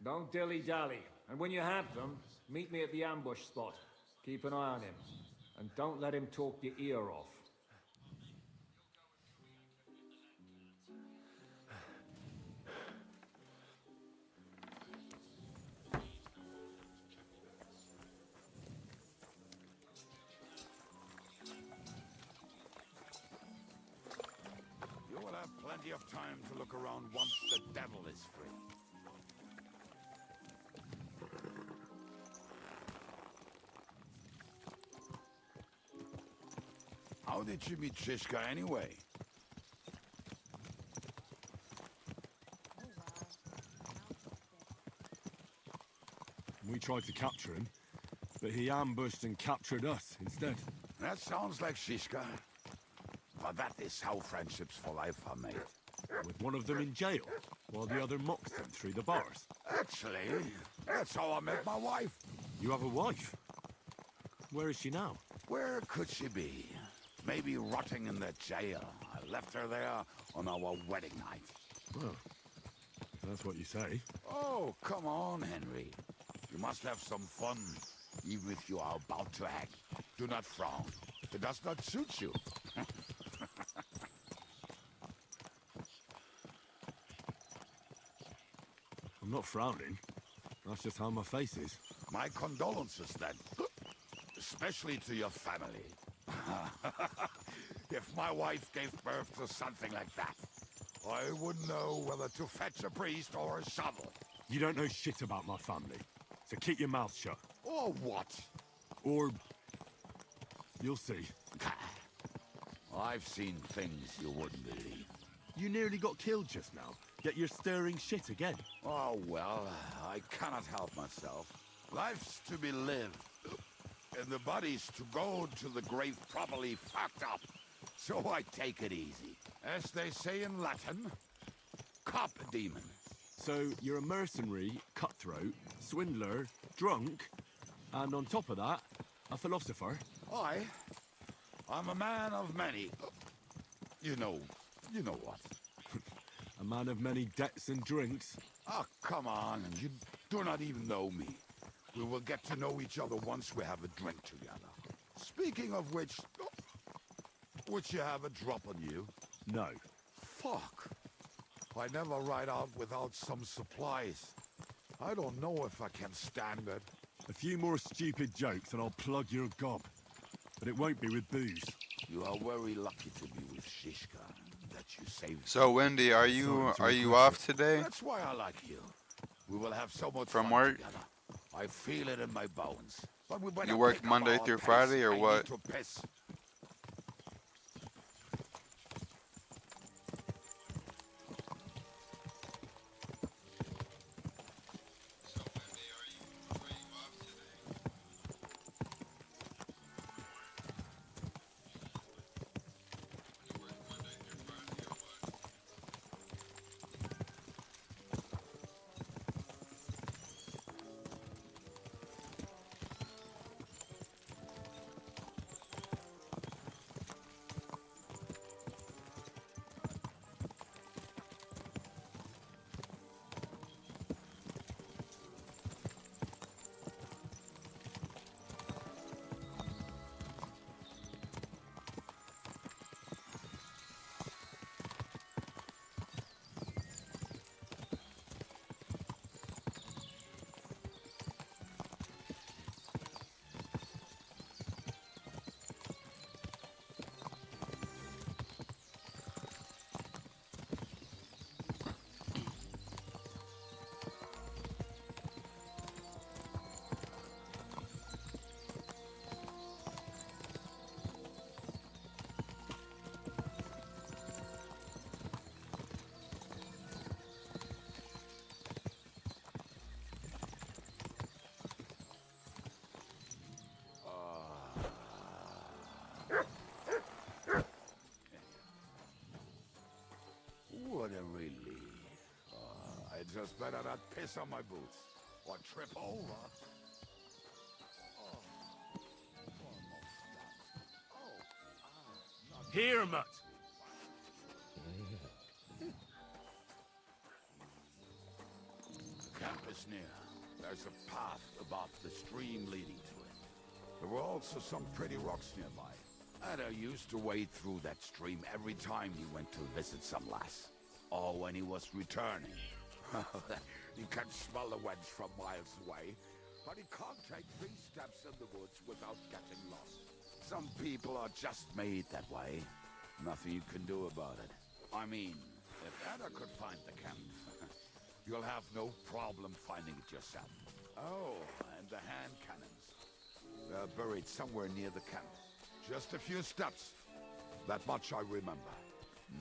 Don't dilly-dally. And when you have them, meet me at the ambush spot. Keep an eye on him. And don't let him talk your ear off. You will have plenty of time to look around once the devil is free. How did you meet Shishka anyway? We tried to capture him, but he ambushed and captured us instead. That sounds like Shishka. But that is how friendships for life are made. With one of them in jail, while the other mocks them through the bars. Actually, that's how I met my wife. You have a wife? Where is she now? Where could she be? Maybe rotting in the jail. I left her there on our wedding night. Well, if that's what you say. Oh, come on, Henry. You must have some fun, even if you are about to act. Do not frown. It does not suit you. I'm not frowning. That's just how my face is. My condolences, then. Especially to your family. If my wife gave birth to something like that, I wouldn't know whether to fetch a priest or a shovel. You don't know shit about my family, so keep your mouth shut. Or what? Or... you'll see. I've seen things you wouldn't believe. You nearly got killed just now, yet you're stirring shit again. Oh, well, I cannot help myself. Life's to be lived, and the body's to go to the grave properly fucked up. So I take it easy. As they say in Latin, cop demon. So you're a mercenary, cutthroat, swindler, drunk, and on top of that, a philosopher? I'm a man of many... You know what. A man of many debts and drinks? Oh, come on, you do not even know me. We will get to know each other once we have a drink together. Speaking of which, would you have a drop on you? No. Fuck. I never ride out without some supplies. I don't know if I can stand it. A few more stupid jokes and I'll plug your gob. But it won't be with booze. You are very lucky to be with Shishka. That you saved. So Wendy, are you off today? That's why I like you. We will have so much From fun work? together. I feel it in my bones. But we better You work pick up Monday our through pace. Friday or I need what? to piss. What a relief. I just better not piss on my boots or trip over. Here, Mutt. Camp is near. There's a path above the stream leading to it. There were also some pretty rocks nearby. And I used to wade through that stream every time he went to visit some lass. Or when he was returning. You can smell the wench from miles away, but he can't take 3 steps in the woods without getting lost. Some people are just made that way. Nothing you can do about it. I mean, if Ada could find the camp, you'll have no problem finding it yourself. Oh, and the hand cannons. They're buried somewhere near the camp. Just a few steps. That much I remember.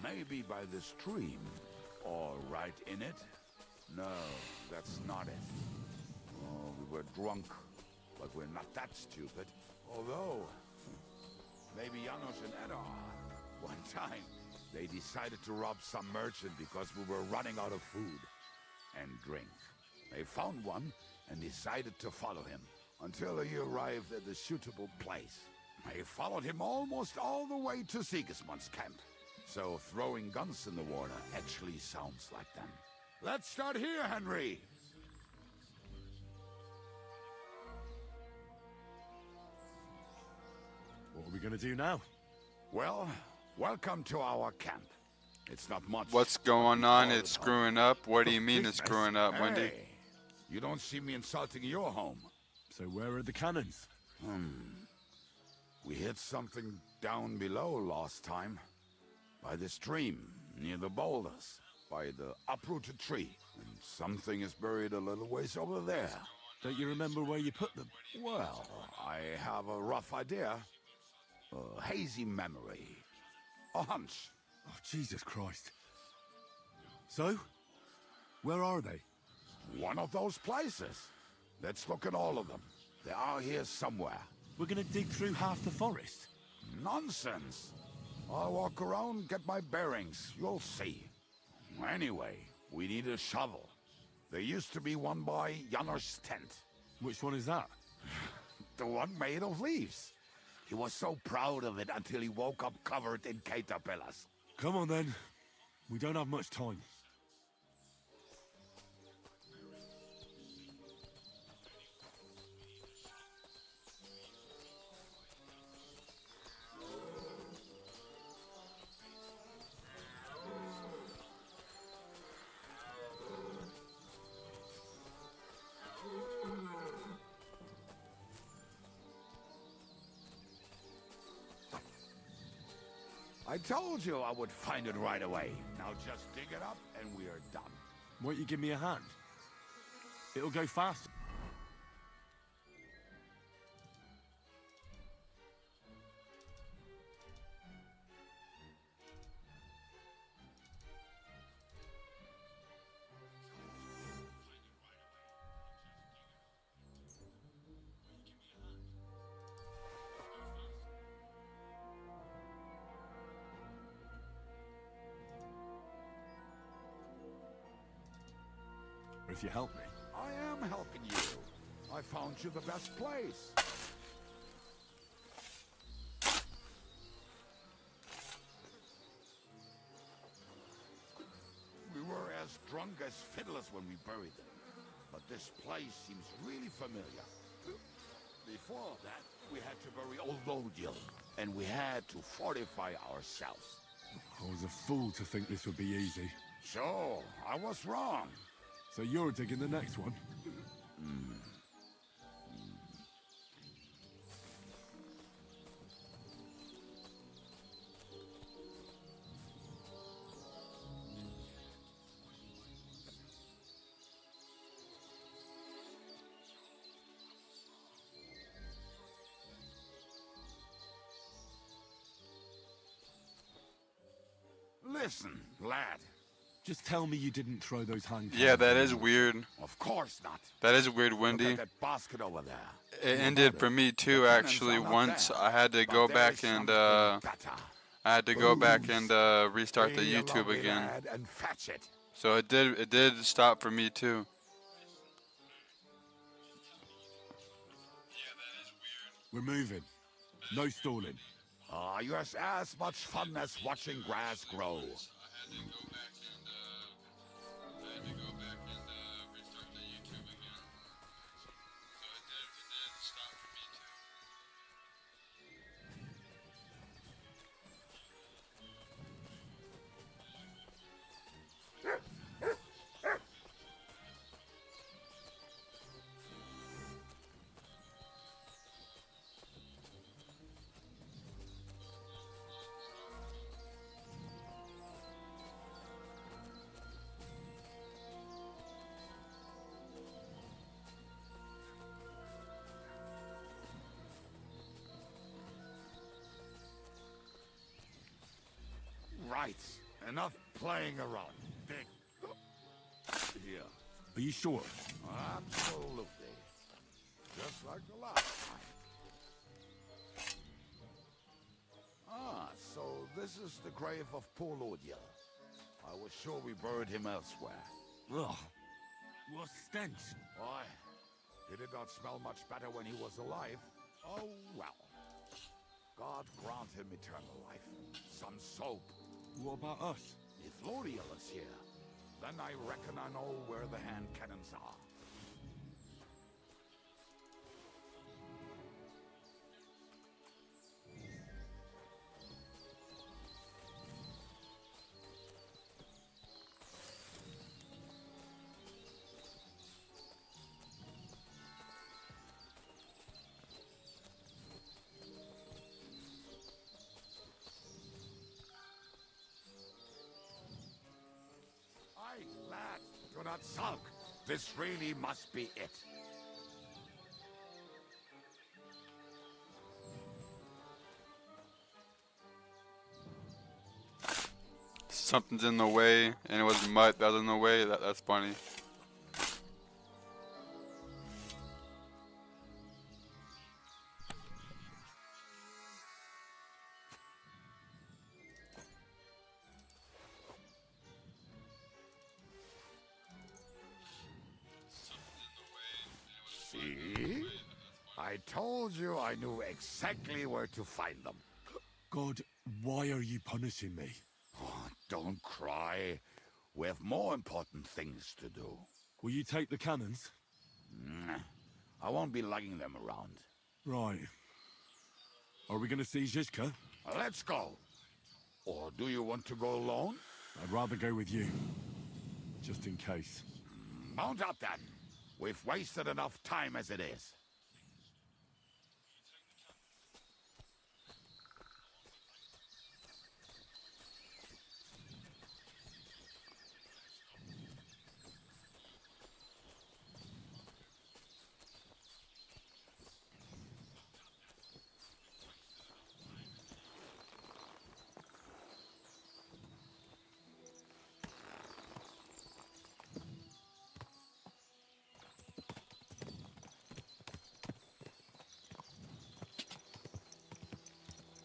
Maybe by the stream, or right in it. No, that's not it. Oh, we were drunk, but we're not that stupid. Although, maybe Janos and Edda are. One time, they decided to rob some merchant because we were running out of food and drink. They found one and decided to follow him until he arrived at a suitable place. They followed him almost all the way to Sigismund's camp. So throwing guns in the water actually sounds like them. Let's start here, Henry! What are we gonna do now? Well, welcome to our camp. It's not much. What's going on? It's screwing up. What do you mean it's screwing up, Wendy? Hey, you don't see me insulting your home. So where are the cannons? We hit something down below last time. By the stream, near the boulders. By the uprooted tree. And something is buried a little ways over there. Don't you remember where you put them? Well, I have a rough idea. A hazy memory. A hunch. Oh, Jesus Christ. So? Where are they? One of those places. Let's look at all of them. They are here somewhere. We're gonna dig through half the forest? Nonsense. I'll walk around, get my bearings. You'll see. Anyway, we need a shovel. There used to be one by Janos' tent. Which one is that? The one made of leaves. He was so proud of it until he woke up covered in caterpillars. Come on then. We don't have much time. I told you I would find it right away. Now just dig it up and we are done. Won't you give me a hand? It'll go fast. If you help me. I am helping you. I found you the best place. We were as drunk as fiddlers when we buried them. But this place seems really familiar. Before that, we had to bury old Lodil, and we had to fortify ourselves. I was a fool to think this would be easy. So, I was wrong. So you're digging the next one? Listen, lad. Just tell me you didn't throw those hand cannons. Yeah, that is weird. Of course not. That is weird, Wendy. Look at that basket over there. It ended for me too, actually. Once I had to go back and I I had to go back and restart the YouTube again. And fetch it. So it did stop for me too. We're moving. No stalling. You have as much fun as watching grass grow. Right. Enough playing around. Dig. Here. Are you sure? Absolutely. Just like the last time. So this is the grave of poor Lodya. I was sure we buried him elsewhere. Ugh. What stench? Why? He did not smell much better when he was alive. Oh, well. God grant him eternal life. Some soap. What about us? If Lodiel is here, then I reckon I know where the hand cannons are. Lad, do not sulk. This really must be it. Something's in the way, and it was mud that was in the way. That's funny. See? I told you I knew exactly where to find them. God, why are you punishing me? Oh, don't cry. We have more important things to do. Will you take the cannons? I won't be lugging them around. Right. Are we going to see Zizka? Let's go. Or do you want to go alone? I'd rather go with you. Just in case. Mount up then. We've wasted enough time as it is.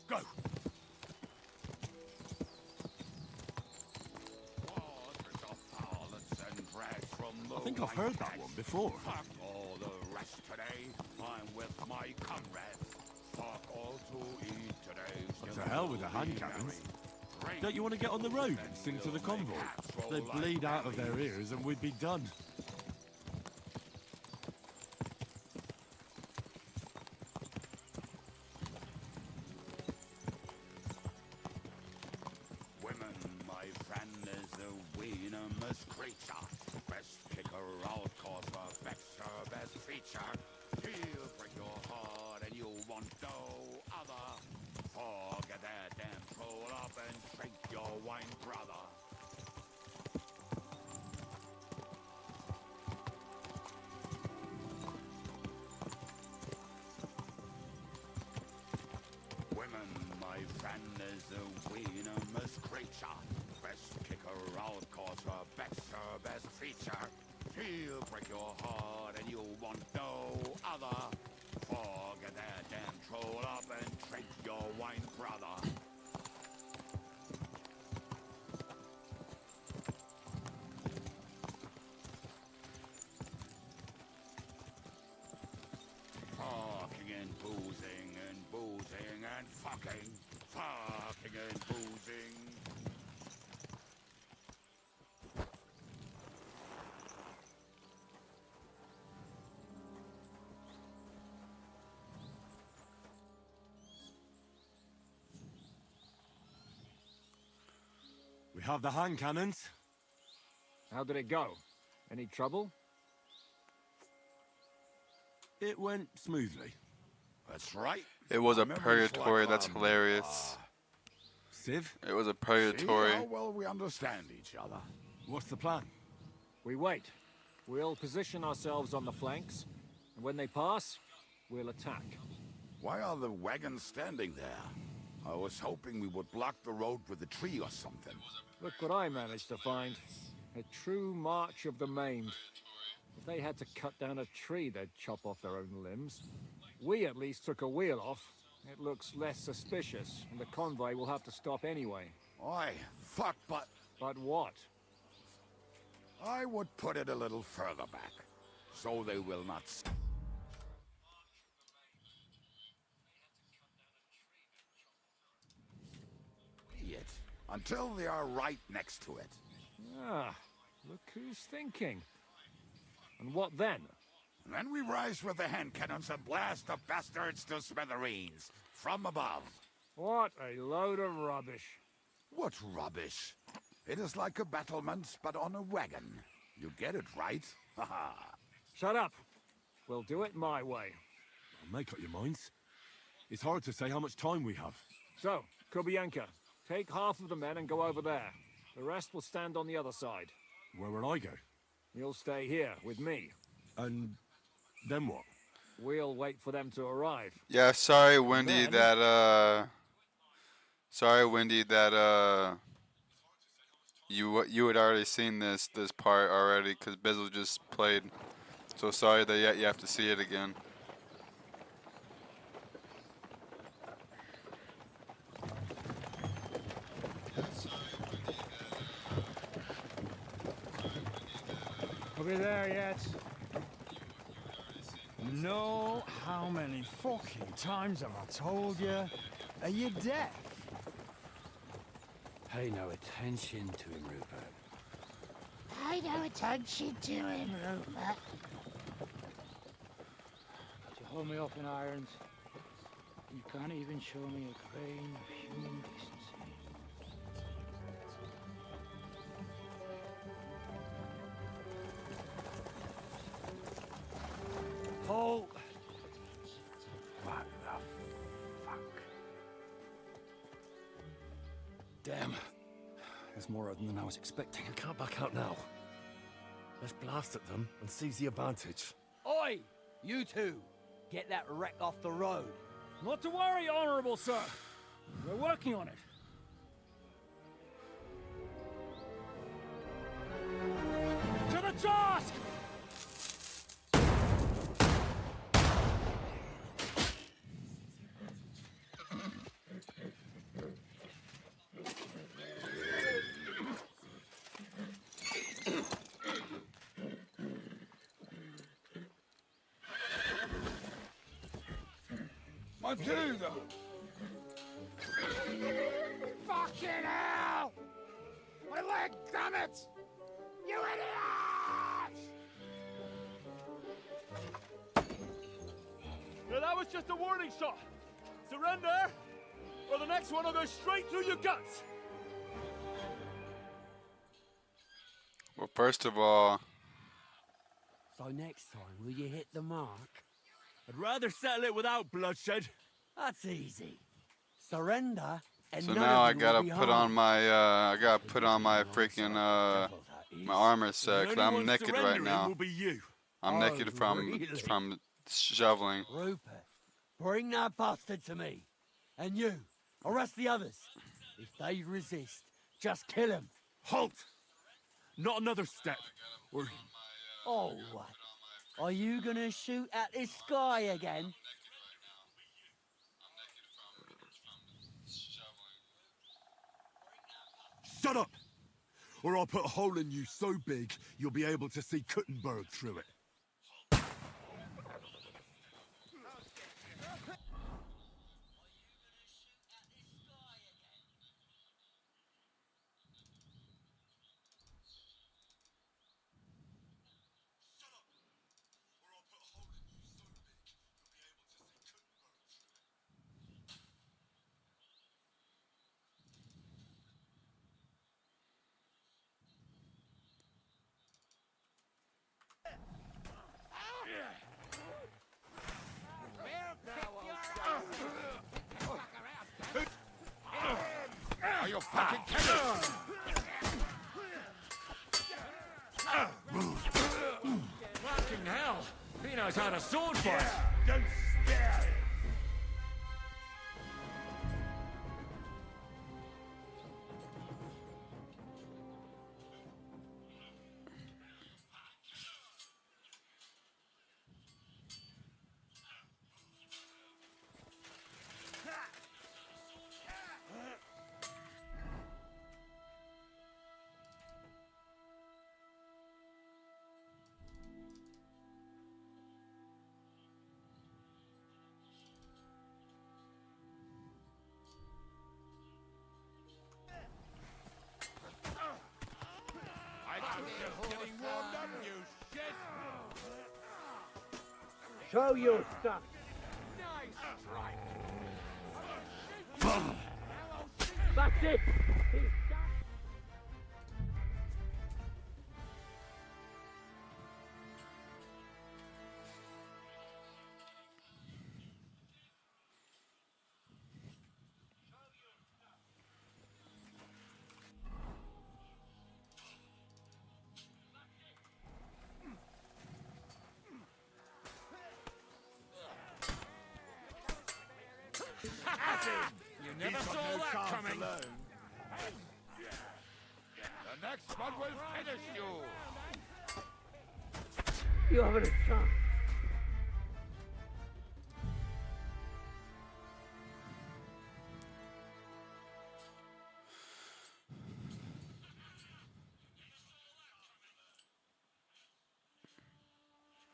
Go! I think I've heard that one before. Fuck all the rest today. I'm with my comrades. Fuck all to eat today. To hell with the hand cannons. Don't you want to get on the road and sing to the convoy? They'd bleed out of their ears and we'd be done. Women, my friend, is a venomous creature. Best kick her out, cause her back's her best feature. She'll break your heart and you want no other. Forget that and roll up and drink your wine, brother. Women, my friend, is a venomous creature. Best kick her out, cause her back's her best feature. She'll break your heart and you want no other. Forget that and troll up and drink your wine, brother. and fucking and boozing. We have the hand cannons. How did it go? Any trouble? It went smoothly. That's right. It was a My memory's purgatory. like, That's hilarious. Civ? It was a See purgatory. how well we understand each other. What's the plan? We wait. We'll position ourselves on the flanks, and when they pass, we'll attack. Why are the wagons standing there? I was hoping we would block the road with a tree or something. Look what I managed to find. A true march of the maimed. If they had to cut down a tree, they'd chop off their own limbs. We at least took a wheel off. It looks less suspicious, and the convoy will have to stop anyway. Oi, fuck, but... But what? I would put it a little further back, so they will not... see it, until they are right next to it. Ah, look who's thinking. And what then? Then we rise with the hand cannons and blast the bastards to smithereens, from above. What a load of rubbish. What rubbish? It is like a battlement, but on a wagon. You get it, right? Haha. Shut up. We'll do it my way. Make up your minds. It's hard to say how much time we have. So, Kubienka, take half of the men and go over there. The rest will stand on the other side. Where will I go? You'll stay here with me. And then what? We'll wait for them to arrive. Yeah, sorry, Wendy, then- sorry, Wendy, that you had already seen this part already because Bizzle just played. So sorry that you have to see it again. Are we there yet? No, how many fucking times have I told you? Are you deaf? Pay no attention to him, Rupert. Pay no attention to him, Rupert. You hold me up in irons. You can't even show me a grain of human decency. Paul! What the fuck? Damn. There's more of them than I was expecting. We can't back out now. Let's blast at them and seize the advantage. Oi! You two! Get that wreck off the road. Not to worry, Honorable Sir. We're working on it. To the task! Matilda! Fucking hell! My leg, damn it! You idiot! Now that was just a warning shot. Surrender, or the next one will go straight through your guts. Well, first of all, So next time, will you hit the mark? I'd rather settle it without bloodshed. That's easy. Surrender, and so none now of I you gotta will be put on harmed. my freaking my armor set 'cause I'm naked right now. Will be you. I'm Oh, naked really? from shoveling. Rupert, bring that bastard to me. And you, arrest the others. If they resist, just kill them. Halt! Not another step. Or Oh, what? Are you gonna shoot at this sky again? Shut up! Or I'll put a hole in you so big you'll be able to see Kuttenburg through it. fucking kill him! Fucking hell! He knows how to sword fight! Don't stare! Getting warmed up, you shit! Show your stuff. That's it. You never saw that coming! The next one will finish you! You haven't a chance.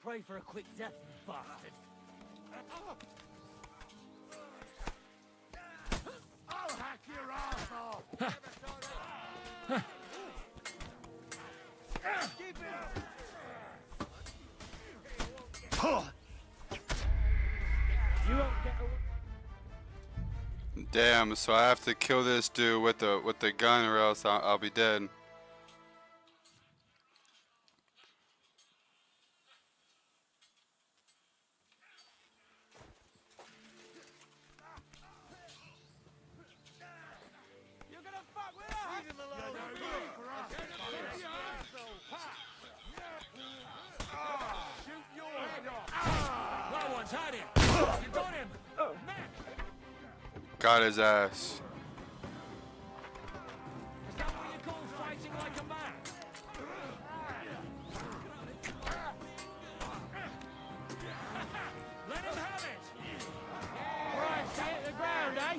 Pray for a quick death, you bastard. I'll hack your ass off! Keep it up! You won't get away. Damn, so I have to kill this dude with the gun or else I'll be dead. You're gonna fuck with us! Leave him alone! Shoot your head off! No one's had him! You got him! Got his ass. Is that what you call fighting like a man? Let him have it! Right, stay at the ground, eh?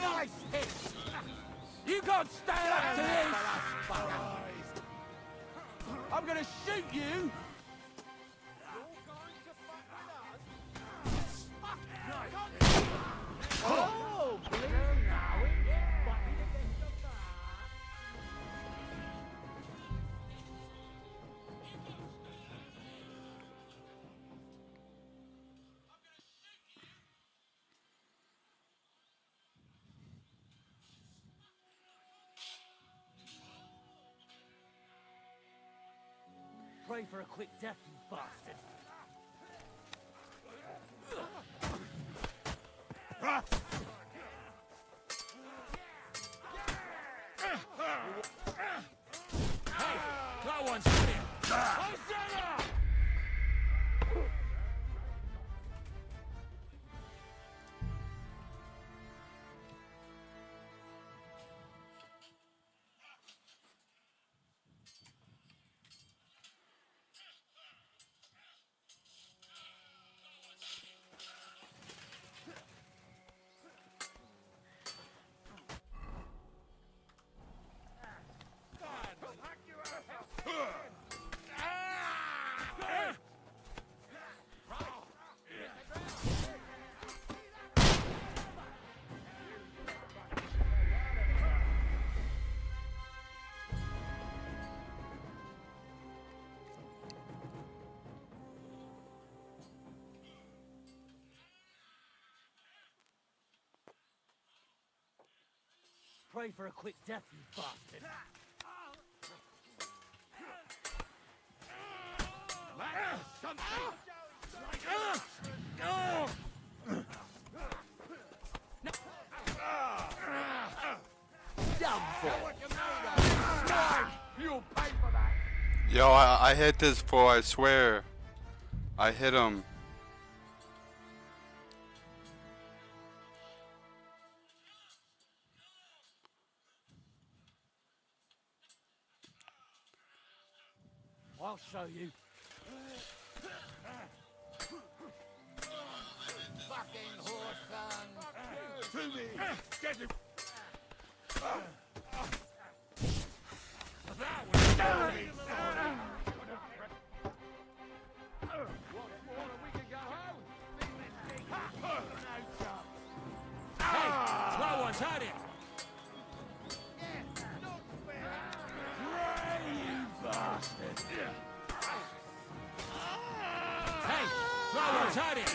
Nice hit! You can't stand up to this! I'm gonna shoot you! Oh, believe now, Pray for a quick death, you bastard. Hey! No one's had him! Hosanna! Pray for a quick death, you bastard. done for. You'll pay for that. Yo, I hit this fool, I swear. I hit him. I'll show you. Fucking horse son. To me. Get him. That was dirty. Hey, slow one's had it. Hey, slow one's had it.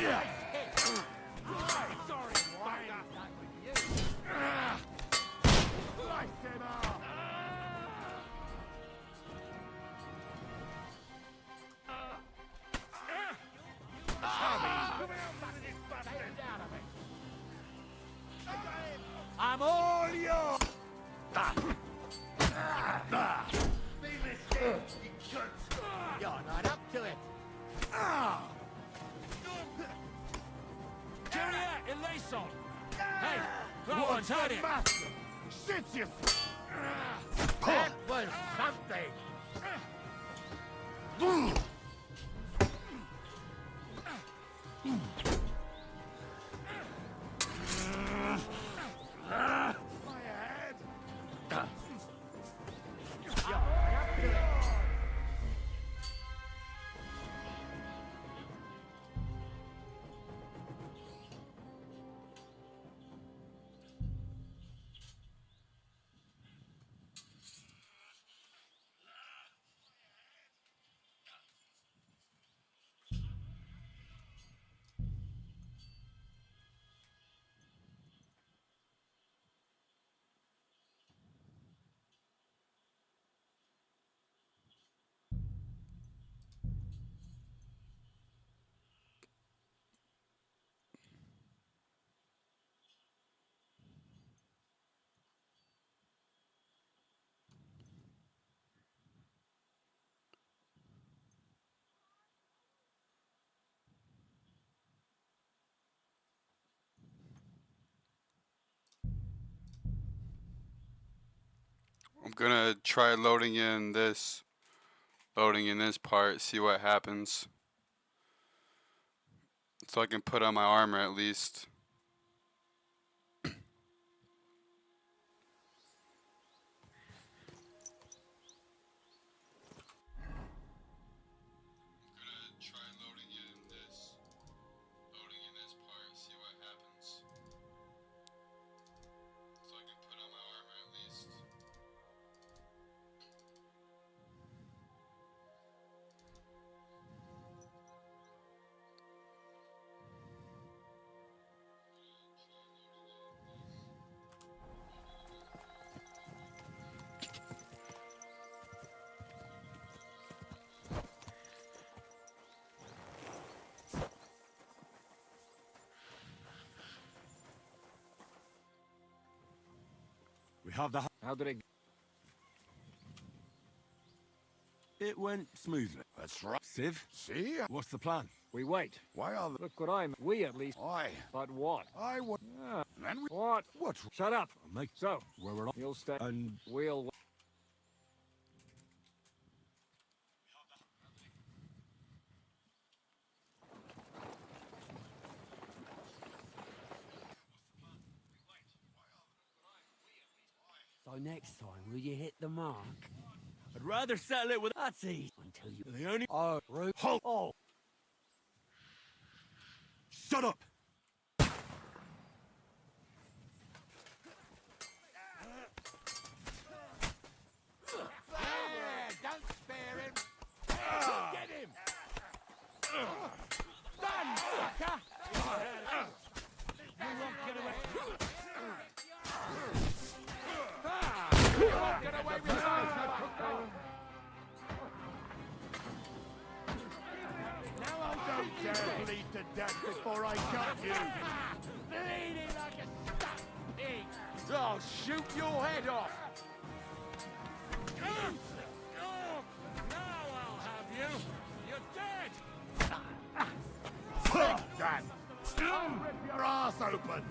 I'm all yours. You're not up to it. Carrier, Eleison. Hey, slow one's had it. Shit, you. That was something. I'm gonna try loading in this part, see what happens. So I can put on my armor at least. We have the... How did it... It went smoothly. That's right. Civ? See? What's the plan? We wait. Why are the... Look what I'm... We at least... Aye. But what? I would... Then we... What? What? Shut up. Make... So, Where we're... you'll stay... And... We'll... So next time, will you hit the mark? I'd rather settle it with... That's easy. Until you... The only... Oh, Root. Halt! Oh. Shut up! Don't spare him. Get him. Done, sucker. You won't get away. You won't get away with that. Now I don't dare bleed to death before I cut you. Bleeding like a stuck pig. I'll shoot your head off! Now I'll have you! You're dead! Fuck that! I'll rip your ass open!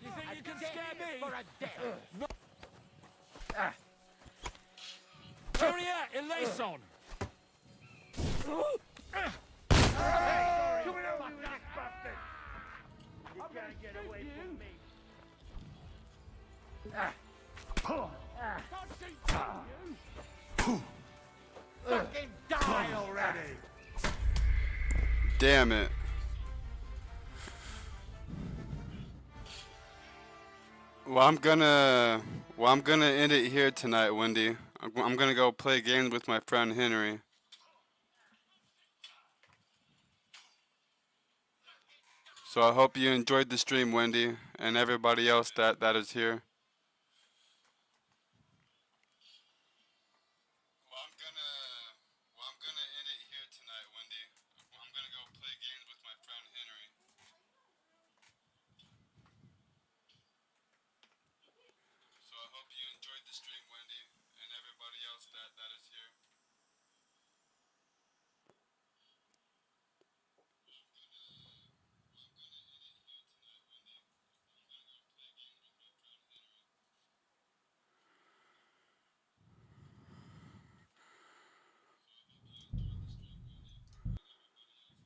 You think you can scare me? Juliet, Elason! You can't get away from me. Fucking die already! Damn it. Well, I'm gonna end it here tonight, Wendy. I'm gonna go play games with my friend Henry. So I hope you enjoyed the stream, Wendy, and everybody else that is here.